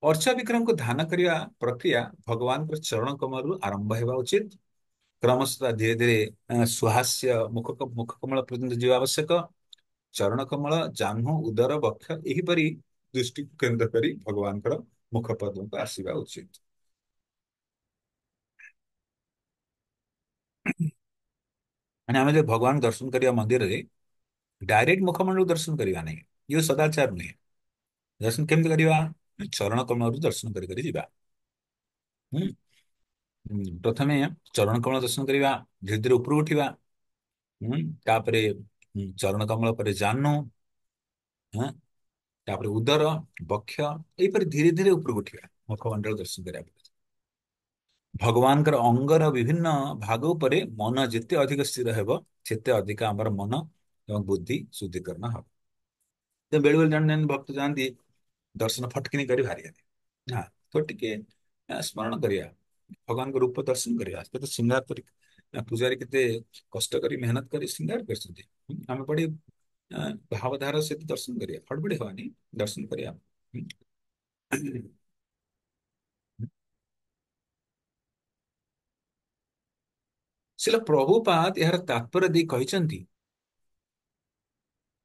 ଅର୍ଚ୍ଚା ବିଗ୍ରହଙ୍କୁ ଧ୍ୟାନ କରିବା ପ୍ରକ୍ରିୟା ଭଗବାନଙ୍କର ଚରଣ କମଳରୁ ଆରମ୍ଭ ହେବା ଉଚିତ। କ୍ରମଶଃ ଧୀରେ ଧୀରେ ସୁହାସ୍ୟ ମୁଖ କମଳ ପର୍ଯ୍ୟନ୍ତ ଯିବା ଆବଶ୍ୟକ। ଚରଣ କମଳ, ଜାହ୍ନୁ, ଉଦର, ବକ୍ଷ ଏହିପରି ଦୃଷ୍ଟି କେନ୍ଦ୍ର କରି ଭଗବାନଙ୍କର ମୁଖ ପଦ୍ମକୁ ଆସିବା ଉଚିତ। ମାନେ ଆମେ ଯଦି ଭଗବାନ ଦର୍ଶନ କରିବା ମନ୍ଦିରରେ ଡାଇରେକ୍ଟ ମୁଖମଣ୍ଡଳକୁ ଦର୍ଶନ କରିବା ନାହିଁ, ଇଏ ସଦାଚାର ନୁହେଁ। ଦର୍ଶନ କେମିତି କରିବା? ଚରଣ କମଳରୁ ଦର୍ଶନ କରି କରି ଯିବା। ହୁଁ। ପ୍ରଥମେ ଚରଣ କମଳ ଦର୍ଶନ କରିବା, ଧୀରେ ଧୀରେ ଉପରକୁ ଉଠିବା। ହୁଁ। ତାପରେ ଚରଣ କମଳ ପରେ ଜାନୁ, ହଁ, ତାପରେ ଉଦର, ବକ୍ଷ, ଏଇପରି ଧୀରେ ଧୀରେ ଉପରକୁ ଉଠିବା ମୁଖମଣ୍ଡଳ ଦର୍ଶନ କରିବା ପରେ। ଭଗବାନଙ୍କର ଅଙ୍ଗର ବିଭିନ୍ନ ଭାଗ ଉପରେ ମନ ଯେତେ ଅଧିକ ସ୍ଥିର ହେବ, ସେତେ ଅଧିକ ଆମର ମନ ଏବଂ ବୁଦ୍ଧି ଶୁଦ୍ଧିକରଣ ହବ। ତ ବେଳେ ବେଳେ ଜଣେ ଜଣେ ଭକ୍ତ ଯାଆନ୍ତି, ଦର୍ଶନ ଫଟକିନି କରି ବାହାରିଗଲେ। ନା, ତ ଟିକେ ସ୍ମରଣ କରିବା, ଭଗବାନଙ୍କ ରୂପ ଦର୍ଶନ କରିବା। କେତେ ଶୃଙ୍ଗାର କରି ପୂଜାରୀ କେତେ କଷ୍ଟ କରି ମେହନତ କରି ଶୃଙ୍ଗାର କରିଛନ୍ତି। ଆମେ ପଢି ଭାବଧାରା ସହିତ ଦର୍ଶନ କରିବା, ହଡବଡି ହବାନି, ଦର୍ଶନ କରିବା। ଶିଲ ପ୍ରଭୁପାଦ ଏହାର ତାତ୍ପର୍ୟ ଦେଇ କହିଛନ୍ତି,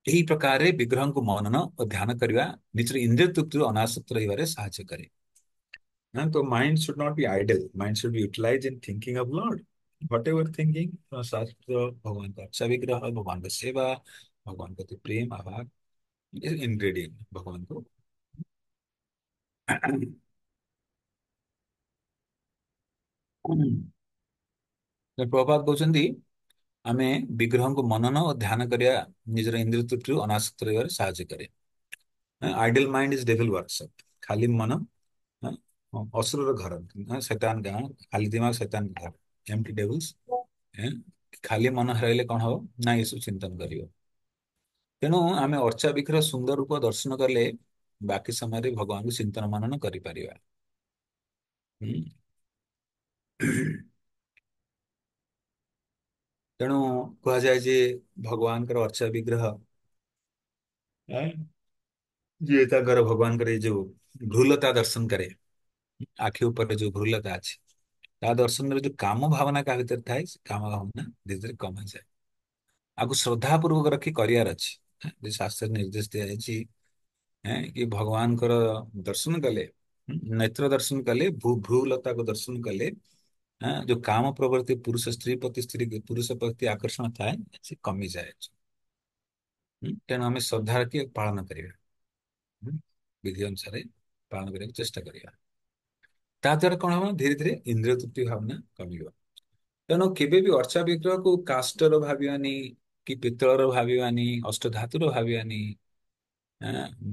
ଏହି ପ୍ରକାରରେ ବିଗ୍ରହଙ୍କୁ ମନନ ଓ ଧ୍ୟାନ କରିବା ନିଜର ଇନ୍ଦ୍ରିୟ ତୃପ୍ତିରୁ ଅନାସକ୍ତ ରହିବାରେ ସାହାଯ୍ୟ କରେ। ନା, ତ mind should not be idle. Mind should be utilized in thinking of Lord. Whatever thinking, शास्त्र, भगवान का अच्छा विग्रह, भगवान का सेवा, भगवान का प्रेम आभार, इंग्रेडिएंट भगवान को। ତ ପ୍ରଭୁପାଦ କହୁଛନ୍ତି, ଆମେ ବିଗ୍ରହଙ୍କୁ ମନନ ଓ ଧ୍ୟାନ କରିବା ନିଜର ଇନ୍ଦ୍ରିୟ ତୃପ୍ତିରୁ ଅନାସକ୍ତ ରହିବାରେ ସାହାଯ୍ୟ କରେ। Idol mind is devil workshop. ଖାଲି ମନ, ହଁ, ଅସୁରର ଘର, ଶୈତାନ ଗାଁ, ଖାଲି ଦିମାଗ ଶୈତାନ ଘର, ଏମ୍ପ୍ଟି ଡେଭିଲ୍ସ। ଖାଲି ମନ ହରାଇଲେ କଣ ହବ ନା, ଏସବୁ ଚିନ୍ତନ କରିବ। ତେଣୁ ଆମେ ଅର୍ଚା ବିଗ୍ରହ ସୁନ୍ଦର ରୂପ ଦର୍ଶନ କଲେ ବାକି ସମୟରେ ଭଗବାନଙ୍କୁ ଚିନ୍ତନ ମନନ କରିପାରିବା। ହୁଁ। ତେଣୁ କୁହାଯାଏ ଯେ ଭଗବାନଙ୍କର ଅର୍ଚା ବିଗ୍ରହ, ଆଁ, ଯିଏ ତାଙ୍କର ଭଗବାନଙ୍କର ଏଇ ଯୋଉ ଭ୍ରୁଲତା ଦର୍ଶନ କରେ, ଆଖି ଉପରେ ଯୋଉ ଭ୍ରୁଲତା ଅଛି, ତା ଦର୍ଶନରେ ଯୋଉ କାମ ଭାବନା କାହା ଭିତରେ ଥାଏ, ସେ କାମ ଭାବନା ଧୀରେ ଧୀରେ କମିଯାଏ। ଆକୁ ଶ୍ରଦ୍ଧା ପୂର୍ବକ ରଖି କରିବାର ଅଛି। ଯେ ଶାସ୍ତ୍ରରେ ନିର୍ଦ୍ଦେଶ ଦିଆଯାଇଛି, କି ଭଗବାନଙ୍କର ଦର୍ଶନ କଲେ, ନେତ୍ର ଦର୍ଶନ କଲେ, ଭ୍ରୁଲତାକୁ ଦର୍ଶନ କଲେ, ଯୋଉ କାମ ପ୍ରବୃତ୍ତି ପୁରୁଷ ସ୍ତ୍ରୀ ପ୍ରତି, ସ୍ତ୍ରୀ ପୁରୁଷ ପ୍ରତି ଆକର୍ଷଣ ଥାଏ, ସେ କମିଯାଏ। ତେଣୁ ଆମେ ଶ୍ରଦ୍ଧା ରଖି ପାଳନ କରିବା। ହୁଁ, ବିଧି ଅନୁସାରେ ପାଳନ କରିବାକୁ ଚେଷ୍ଟା କରିବା। ତା ଦ୍ୱାରା କଣ ହବ, ଧୀରେ ଧୀରେ ଇନ୍ଦ୍ରିୟ ତୃପ୍ତି ଭାବନା କମିବ। ତେଣୁ କେବେ ବି ଅର୍ଚା ବିଗ୍ରହକୁ କାଷ୍ଟର ଭାବିବାନି, କି ପିତ୍ତଳର ଭାବିବାନି, ଅଷ୍ଟଧାତୁର ଭାବିବାନି,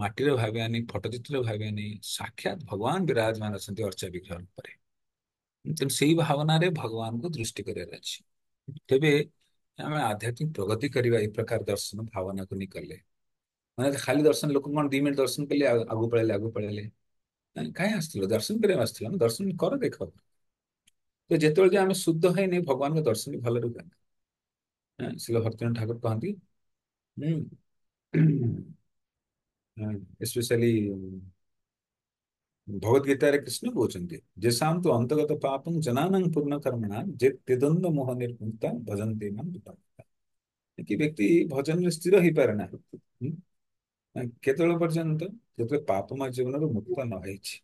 ମାଟିର ଭାବିବାନି, ଫଟଚିତ୍ର ଭାବିବାନି। ସାକ୍ଷାତ ଭଗବାନ ବିରାଜମାନ ଅଛନ୍ତି ଅର୍ଚା ବିଗ୍ରହ ଉପରେ। ତେଣୁ ସେଇ ଭାବନାରେ ଭଗବାନଙ୍କୁ ଦୃଷ୍ଟି କରିବାର ଅଛି। ତେବେ ଆମେ ଆଧ୍ୟାତ୍ମିକ ପ୍ରଗତି କରିବା ଏଇ ପ୍ରକାର ଦର୍ଶନ ଭାବନାକୁ ନେଇ କଲେ। ମାନେ ଖାଲି ଦର୍ଶନ, ଲୋକ କଣ 2 ମିନିଟ ଦର୍ଶନ କଲେ ଆଗକୁ ପଳେଇଲେ, ଆଗକୁ ପଳେଇଲେ। କାହିଁ ଆସିଥିଲ? ଦର୍ଶନ କରିବା ଆସିଥିଲ ନା, ଦର୍ଶନ କର, ଦେଖ। ତ ଯେତେବେଳେ ଯେ ଆମେ ଶୁଦ୍ଧ ହେଇନି, ଭଗବାନଙ୍କ ଦର୍ଶନ ଭଲରେ ହୁଏ ନା। ଶିଳ ଭକ୍ତିନାଥ ଠାକୁର କହନ୍ତି, ସ୍ପେଶାଲି ଭଗବତ ଗୀତାରେ କୃଷ୍ଣ କହୁଛନ୍ତି, ଯେ ଶାନ୍ତୁ ଅନ୍ତଗତ ପାପଂ ଜନାନଂ ପୂର୍ଣ୍ଣ କର୍ମଣା ଯେ ତେଦନ୍ଦ ମୋହ ନିର୍ମୁକ୍ତା ଭଜନ୍ତି ମାଂ ବିପାକ। କି ବ୍ୟକ୍ତି ଭଜନରେ ସ୍ଥିର ହେଇପାରେ ନା, କେତେବେଳେ ପର୍ଯ୍ୟନ୍ତ? ଯେତେବେଳେ ପାପମୟ ଜୀବନରୁ ମୁକ୍ତ ନ ହେଇଛି।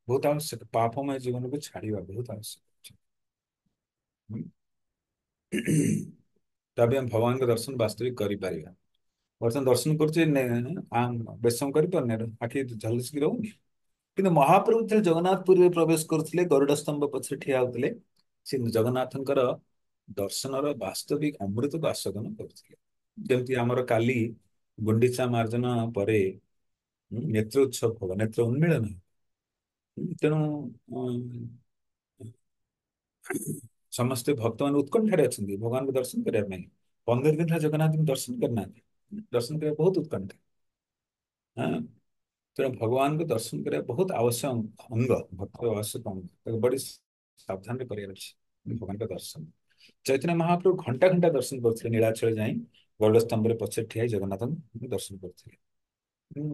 ବହୁତ ଆବଶ୍ୟକ, ପାପମୟ ଜୀବନକୁ ଛାଡିବା ବହୁତ ଆବଶ୍ୟକ। ହୁଁ। ତବେ ଆମେ ଭଗବାନଙ୍କ ଦର୍ଶନ ବାସ୍ତବିକ କରିପାରିବା। ବର୍ତ୍ତମାନ ଦର୍ଶନ କରୁଛେ, ବେଶ ସମୟ କରିପାରୁନି, ଆଖି ଝଲସିକି ରହୁନି। କିନ୍ତୁ ମହାପ୍ରଭୁ ଯେତେବେଳେ ଜଗନ୍ନାଥ ପୁରୀରେ ପ୍ରବେଶ କରୁଥିଲେ, ଗରୁଡ ସ୍ତମ୍ଭ ପଛରେ ଠିଆ ହଉଥିଲେ, ସେ ଜଗନ୍ନାଥଙ୍କର ଦର୍ଶନର ବାସ୍ତବିକ ଅମୃତକୁ ଆସ୍ୱାଦନ କରୁଥିଲେ। ଯେମିତି ଆମର କାଲି ଗୁଣ୍ଡିଚା ମାର୍ଜନ ପରେ ନେତ୍ର ଉତ୍ସବ ହବ, ନେତ୍ର ଉନ୍ମିଳନ। ତେଣୁ ସମସ୍ତେ ଭକ୍ତମାନେ ଉତ୍କଣ୍ଠାରେ ଅଛନ୍ତି ଭଗବାନଙ୍କୁ ଦର୍ଶନ କରିବା ପାଇଁ। 15 ଦିନ ହେଲା ଜଗନ୍ନାଥଙ୍କୁ ଦର୍ଶନ କରିନାହାନ୍ତି, ଦର୍ଶନ କରିବା ବହୁତ ଉତ୍କଣ୍ଠା। ହଁ। ତେଣୁ ଭଗବାନଙ୍କୁ ଦର୍ଶନ କରିବା ବହୁତ ଆବଶ୍ୟକ ଅଙ୍ଗ, ଭକ୍ତର ଆବଶ୍ୟକ ଅଙ୍ଗ। ତାକୁ ବଡି ସାବଧାନରେ କରିବାର ଅଛି ଭଗବାନଙ୍କ ଦର୍ଶନ। ଚୈତନ୍ୟ ମହାପ୍ରଭୁ ଘଣ୍ଟା ଘଣ୍ଟା ଦର୍ଶନ କରୁଥିଲେ, ନୀଳାଚଳ ଯାଇ ଗରୁଡ ସ୍ତମ୍ଭରେ ପଛରେ ଠିଆ ହେଇ ଜଗନ୍ନାଥଙ୍କୁ ଦର୍ଶନ କରୁଥିଲେ।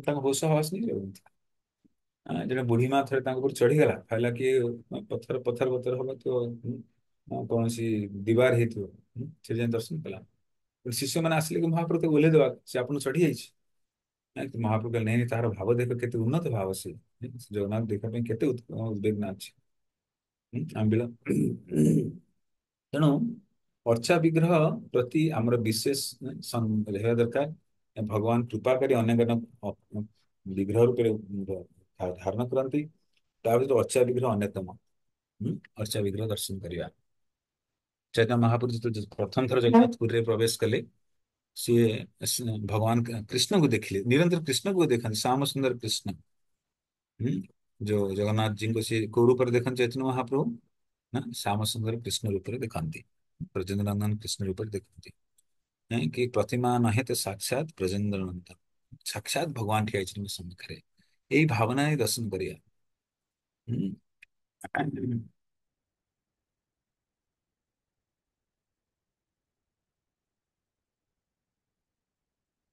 ତାଙ୍କ ହୋସ ହବାସ ନେଇ ରହୁଥିଲା। ଜଣେ ବୁଢୀ ମା ଥରେ ତାଙ୍କ ଉପରେ ଚଢିଗଲା, ଭାବିଲା କି ପଥର ପଥର ପଥର ହବ ତ, କୌଣସି ଦିବାର ହେଇଥିବ। ସେ ଯାଇ ଦର୍ଶନ କଲା। ଶିଷ୍ୟମାନେ ଆସିଲେ କି ମହାପ୍ରଭୁ ତାକୁ ଓହ୍ଲେଇ ଦେବା, ସେ ଆପଣଙ୍କୁ ଚଢି ଯାଇଛି। ମହାପ୍ରଭୁ କହିଲେ, ନାଇଁ, ତାହାର ଭାବ ଦେଖ, କେତେ ଉନ୍ନତ ଭାବ। ସେ ଜଗନ୍ନାଥ ଦେଖିବା ପାଇଁ କେତେ ଉଦ୍ବିଗ୍ନ ଅଛି। ଆମ୍ବିଳ। ତେଣୁ अर्चा विग्रह प्रति आमर विशेष रहवा दरकार। भगवान कृपा करी अनेक अनेक विग्रह रूप धारण करती। ता भीतर अर्चा विग्रह अन्यतम। अर्चा विग्रह दर्शन करवा। चैतन्य महाप्रभु जो प्रथम थर जगन्नाथपुर में प्रवेश कले, सी भगवान कृष्ण को देखिले, निरंतर कृष्ण को देखते, श्याम सुंदर कृष्ण। हम्म, जो जगन्नाथ जी को सी को रूप देखते चैतन्य महाप्रभु ना, श्याम सुंदर कृष्ण रूप में देखती, ब्रजेंद्र नंदन कृष्ण रूप में देखती। हैं कि प्रतिमा नहे तो साक्षात ब्रजेंद्र नंदन, साक्षात भगवान ठिया सम्मुखें, यही भावना ही दर्शन करिया। हम्म।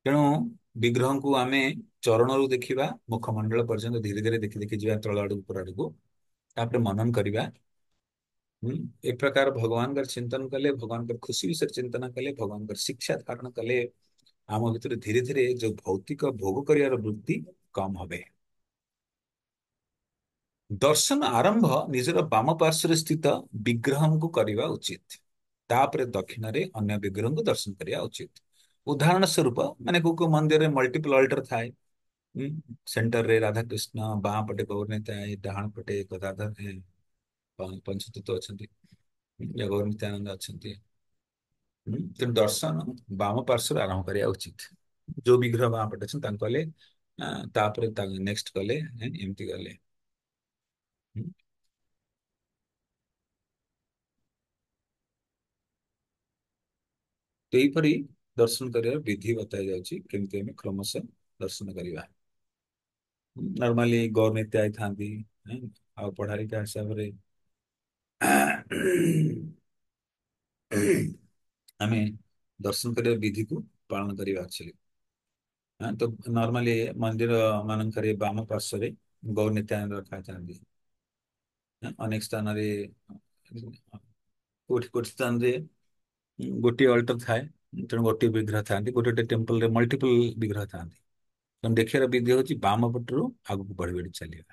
तेणु विग्रह को आमे चरण रू देखा, मुखमंडल पर्यंत धीरे धीरे देखी देखी जा तल आड़ ऊपर आड़क, तापर मनन करवा। एक प्रकार भगवान का चिंतन कले, भगवान का खुशी विषय चिंतन कले, भगवान का शिक्षा धारण कले, आम भीतर धीरे धीरे जो भौतिक भोग कर वृत्ति कम हबे। दर्शन आरंभ निजर बाम पार्श्व स्थित विग्रह को करवा उचित, तापर दक्षिण रे अन्य विग्रह को दर्शन करवा उचित। उदाहरण स्वरूप माने को मंदिर में मल्टीपल अल्टर थाए। सेंटर रे राधा कृष्ण, बाँ पटे गौरनीताय, डाहाण पटे गदाधर है, पंचतत्व अच्छा, गौरनीतानंद अच्छा। तेणु दर्शन बाम पार्श्व आरंभ करवा उचित। जो विग्रह बाँ पटे कले, नेक्स्ट कले, एमती कले। तो यहीपरि दर्शन कर विधि बताई जाऊँगी, केमती आम क्रमशः दर्शन करवा। नॉर्मली गौर नित्य आई था, आ पढ़ारिका हिसाब से आम दर्शन कर विधि को पालन करवा एक्चुअली। तो नॉर्मली मंदिर मानक बाम पार्श्व गौर नित्यानंद रखा था। अनेक स्थान रे कोटि कोटि स्थान रे गोटे अल्टर थाए, तेणु गोटे विग्रह था, गोटे गोटे टेम्पल मल्टीपल विग्रह था। तेणु देखार विधि हूँ बाम पटू आग को बढ़ी बढ़ी चलिए।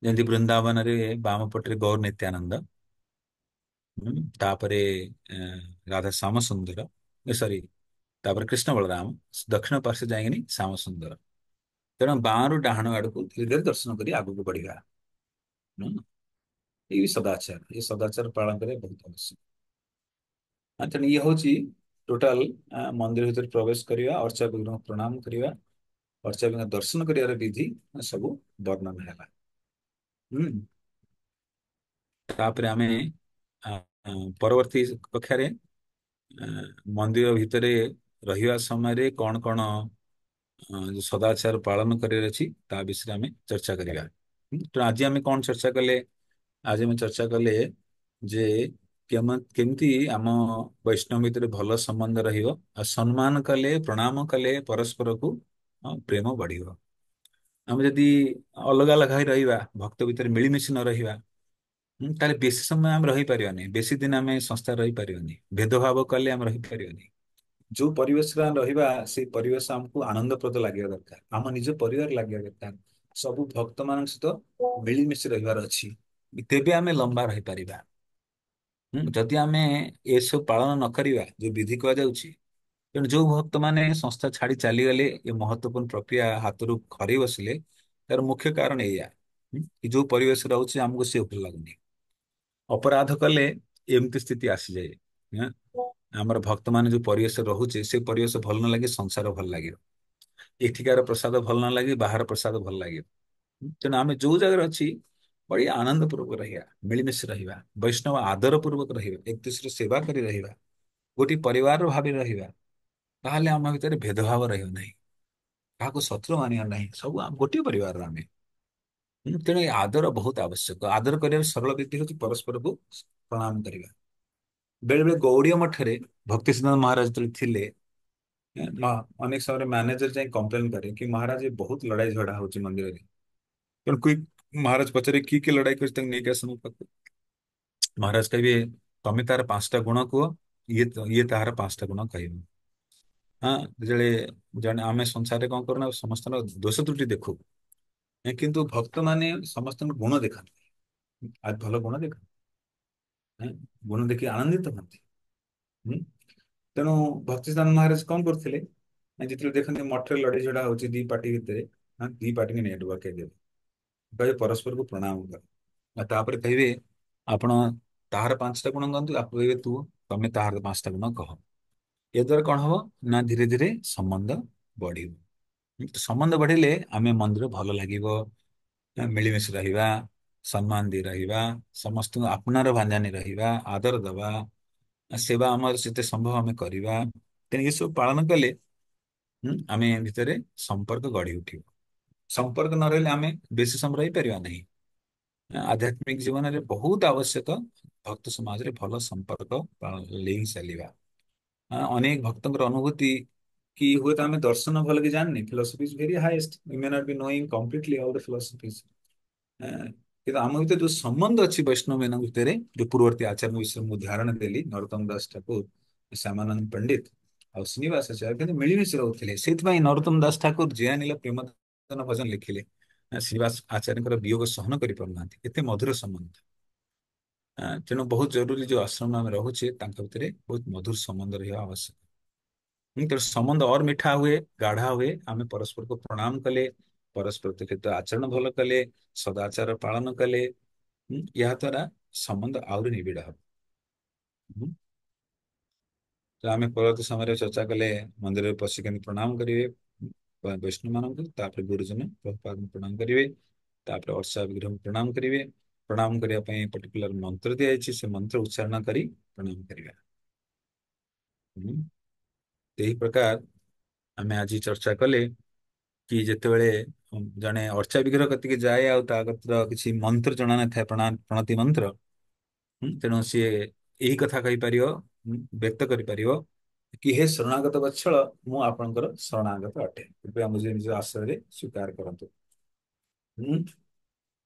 जमी वृंदावन रे बाम पटे गौर नित्यानंद, तापरे राधा श्याम सुंदर, सॉरी, तापर कृष्ण बलराम, दक्षिण पार्श्व जाइए श्याम सुंदर। तेणु बाँ रु डाहाण आड़ को धीरे धीरे दर्शन कर आग को बढ़िया। ये सदाचार, ये सदाचार पालन करें बहुत आवश्यक। तेणु ये हूँ टोटाल मंदिर भीतर प्रवेश करवा, अर्चा विग्रह प्रणाम करवा, अर्चा विग्रह दर्शन कर विधि सब वर्णन है। हम्म। तापर आमे परवर्ती कक्षा रे मंदिर भितर रहिवा समय कौन कौन जो सदाचार पालन कर विषय आम चर्चा करवा। तो आज आम कौन चर्चा कले, आज आम चर्चा कले जे केमती आम वैष्णव भितर भल संबंध सम्मान कले, प्रणाम कले परस्पर को प्रेम बढ़। आम जदि अलग अलग रहा, भक्त भितर मिलमिशी न रहा, ताले बेसी समय आम रही पारिबानी, बेसी दिन आम संस्था रही पारिबानी, भेदभाव कले आम रही पारिबानी। जो परिवेश रे रहिबा से परिवेश हमको आनंदप्रद लगे दरकार, आम निज परिवार लगे दरकार, सब भक्त मान सहित मिलमिशी रहिबार अछि, तेबे आमे लंबा रही पारिबा। जदि आमे ए सब पालन न करिवा, जो विधि कहा जाउछि, तेणु जो भक्त माने संस्था छाड़ी चलीगले, ये महत्वपूर्ण प्रक्रिया हाथ रू खरे बसिले, तार मुख्य कारण एया कि जो परिवेश रोचे आमको से भल लगुनि, अपराध कले एमती स्थिति आसी जाए। हाँ? आमर भक्त मान जो परिवेश रोचे से परिवेश भल न लगे, संसार भल लगे, एठिकार प्रसाद भल न लगे, बाहर प्रसाद भल लगे। तेणु आम जो जगह अच्छी बढ़िया आनंद पूर्वक रहा, मिलमिश रहा, वैष्णव आदर पूर्वक रहा, एक दूसरे सेवा करी रहा, गोटे परिवार भाव रहा, ताहले आम भितर भेदभाव रही, क्या शत्रु मानिया ना, सब गोटे परिवार आम। तेणु ये आदर बहुत आवश्यक, आदर कर सरल विधि हूँ परस्पर को प्रणाम करवा। बेले बेले गौड़िया मठरे भक्ति सिद्धांत महाराज जो थे, अनेक समय मैनेजर जाए कंप्लेन करे कि महाराज ये बहुत लड़ाई झगड़ा होची मंदिर रे। तेणु कोई महाराज पचारे की लड़ाई कर नहीं क्या समय पाक, महाराज कहे तमें तार 5टा गुण कह, ये तार 5टा गुण कह। हाँ, जो जन आम संसार कौन करना समस्त दोष त्रुटि देखू, किंतु भक्त माने समस्त गुण देखा, आज भल गुण देखा, गुण देखी आनंदित होती। ହୁଁ? ତେଣୁ ଭକ୍ତିସ୍ଥାନ ମହାରାଜ କଣ କରୁଥିଲେ ନା ଯେତେବେଳେ ଦେଖନ୍ତି ମଠରେ ଲଢେଇ ଝଗଡା ହଉଛି ଦି ପାର୍ଟି ଭିତରେ, ଦି ପାର୍ଟିକି ନେଇ ଡକେଇ ଦେବେ, କହିବେ ପରସ୍ପରକୁ ପ୍ରଣାମ କର। ଆଉ ତାପରେ କହିବେ ଆପଣ ତାହାର 5ଟା ଗୁଣ କହନ୍ତୁ, ଆପଣ କହିବେ ତମେ ତାହାର 5ଟା ଗୁଣ କହ। ଏ ଦ୍ୱାରା କଣ ହବ ନା ଧୀରେ ଧୀରେ ସମ୍ବନ୍ଧ ବଢିବ। ସମ୍ବନ୍ଧ ବଢିଲେ ଆମେ ମନ୍ଦିର ଭଲ ଲାଗିବ, ମିଳିମିଶି ରହିବା, ସମ୍ମାନ ଦେଇ ରହିବା, ସମସ୍ତଙ୍କୁ ଆପଣାର ଭାଞ୍ଜାନୀ ରହିବା, ଆଦର ଦବା, ସେବା ଆମର ଯେତେ ସମ୍ଭବ ଆମେ କରିବା। ତେଣୁ ଏସବୁ ପାଳନ କଲେ ଆମେ ଭିତରେ ସମ୍ପର୍କ ଗଢି ଉଠିବ। ସମ୍ପର୍କ ନ ରହିଲେ ଆମେ ବେଶୀ ସମୟ ରହିପାରିବା ନାହିଁ। ଆଧ୍ୟାତ୍ମିକ ଜୀବନରେ ବହୁତ ଆବଶ୍ୟକ ଭକ୍ତ ସମାଜରେ ଭଲ ସମ୍ପର୍କ ନେଇ ଚାଲିବା। ଅନେକ ଭକ୍ତଙ୍କର ଅନୁଭୂତି କି ହୁଏତ ଆମେ ଦର୍ଶନ ଭଲ କି ଜାଣିନି, philosophy is very highest, we may not be knowing completely all the philosophies, କିନ୍ତୁ ଆମ ଭିତରେ ଯୋଉ ସମ୍ବନ୍ଧ ଅଛି ବୈଷ୍ଣବ ମାନଙ୍କ ଭିତରେ, ଯୋଉ ପୂର୍ବବର୍ତ୍ତୀ ଆଚାର୍ଯ୍ୟ ବିଷୟରେ ମୁଁ ଉଦାହରଣ ଦେଲି, ନରୋତ୍ତମ ଦାସ ଠାକୁର, ଶ୍ୟାମାନନ୍ଦ ପଣ୍ଡିତ ଆଉ ଶ୍ରୀନିବାସ ଆଚାର୍ଯ୍ୟ କିନ୍ତୁ ମିଳିମିଶି ରହୁଥିଲେ। ସେଇଥିପାଇଁ ନରୋତ୍ତମ ଦାସ ଠାକୁର ଜିଆ ନୀଳ ପ୍ରେମଧନ ଭଜନ ଲେଖିଲେ। ଶ୍ରୀନିବାସ ଆଚାର୍ଯ୍ୟଙ୍କର ବିୟୋଗ ସହନ କରିପାରୁନାହାନ୍ତି, ଏତେ ମଧୁର ସମ୍ବନ୍ଧ। ତେଣୁ ବହୁତ ଜରୁରୀ ଯୋଉ ଆଶ୍ରମ ଆମେ ରହୁଛେ ତାଙ୍କ ଭିତରେ ବହୁତ ମଧୁର ସମ୍ବନ୍ଧ ରହିବା ଆବଶ୍ୟକ। ତେଣୁ ସମ୍ବନ୍ଧ और ମିଠା ହୁଏ, ଗାଢା ହୁଏ, ଆମେ ପରସ୍ପରକୁ ପ୍ରଣାମ କଲେ, ପରସ୍ପର ସହିତ ଆଚରଣ ଭଲ କଲେ, ସଦାଚାର ପାଳନ କଲେ, ଏହା ଦ୍ୱାରା ସମ୍ବନ୍ଧ ଆହୁରି ନିବିଡ଼ ହବ। ହୁଁ। ତ ଆମେ ପରବର୍ତ୍ତୀ ସମୟରେ ଚର୍ଚ୍ଚା କଲେ ମନ୍ଦିରରେ ପଶି କେମିତି ପ୍ରଣାମ କରିବେ ବୈଷ୍ଣବ ମାନଙ୍କୁ, ତାପରେ ଗୁରୁଜନ ପ୍ରଭୁପାଦଙ୍କୁ ପ୍ରଣାମ କରିବେ, ତାପରେ ଅର୍ଷା ବିଗ୍ରହଙ୍କୁ ପ୍ରଣାମ କରିବେ। ପ୍ରଣାମ କରିବା ପାଇଁ ପର୍ଟିକୁଲାର ମନ୍ତ୍ର ଦିଆଯାଇଛି, ସେ ମନ୍ତ୍ର ଉଚ୍ଚାରଣ କରି ପ୍ରଣାମ କରିବା। ହୁଁ। ଏହି ପ୍ରକାର ଆମେ ଆଜି ଚର୍ଚ୍ଚା କଲେ କି ଯେତେବେଳେ ଜଣେ ଅର୍ଚ୍ଚା ବିଗ୍ରହ କତିକି ଯାଏ ଆଉ ତା କତିର କିଛି ମନ୍ତ୍ର ଜଣା ନଥାଏ, ପ୍ରଣତି ମନ୍ତ୍ର, ତେଣୁ ସିଏ ଏହି କଥା କହିପାରିବ, ବ୍ୟକ୍ତ କରିପାରିବ କି ହେ ଶରଣାଗତ ବତ୍ସଳ, ମୁଁ ଆପଣଙ୍କର ଶରଣାଗତ ଅଟେ, कृपया मुझे ନିଜ ଆଶ୍ରୟରେ ସ୍ୱୀକାର କରନ୍ତୁ।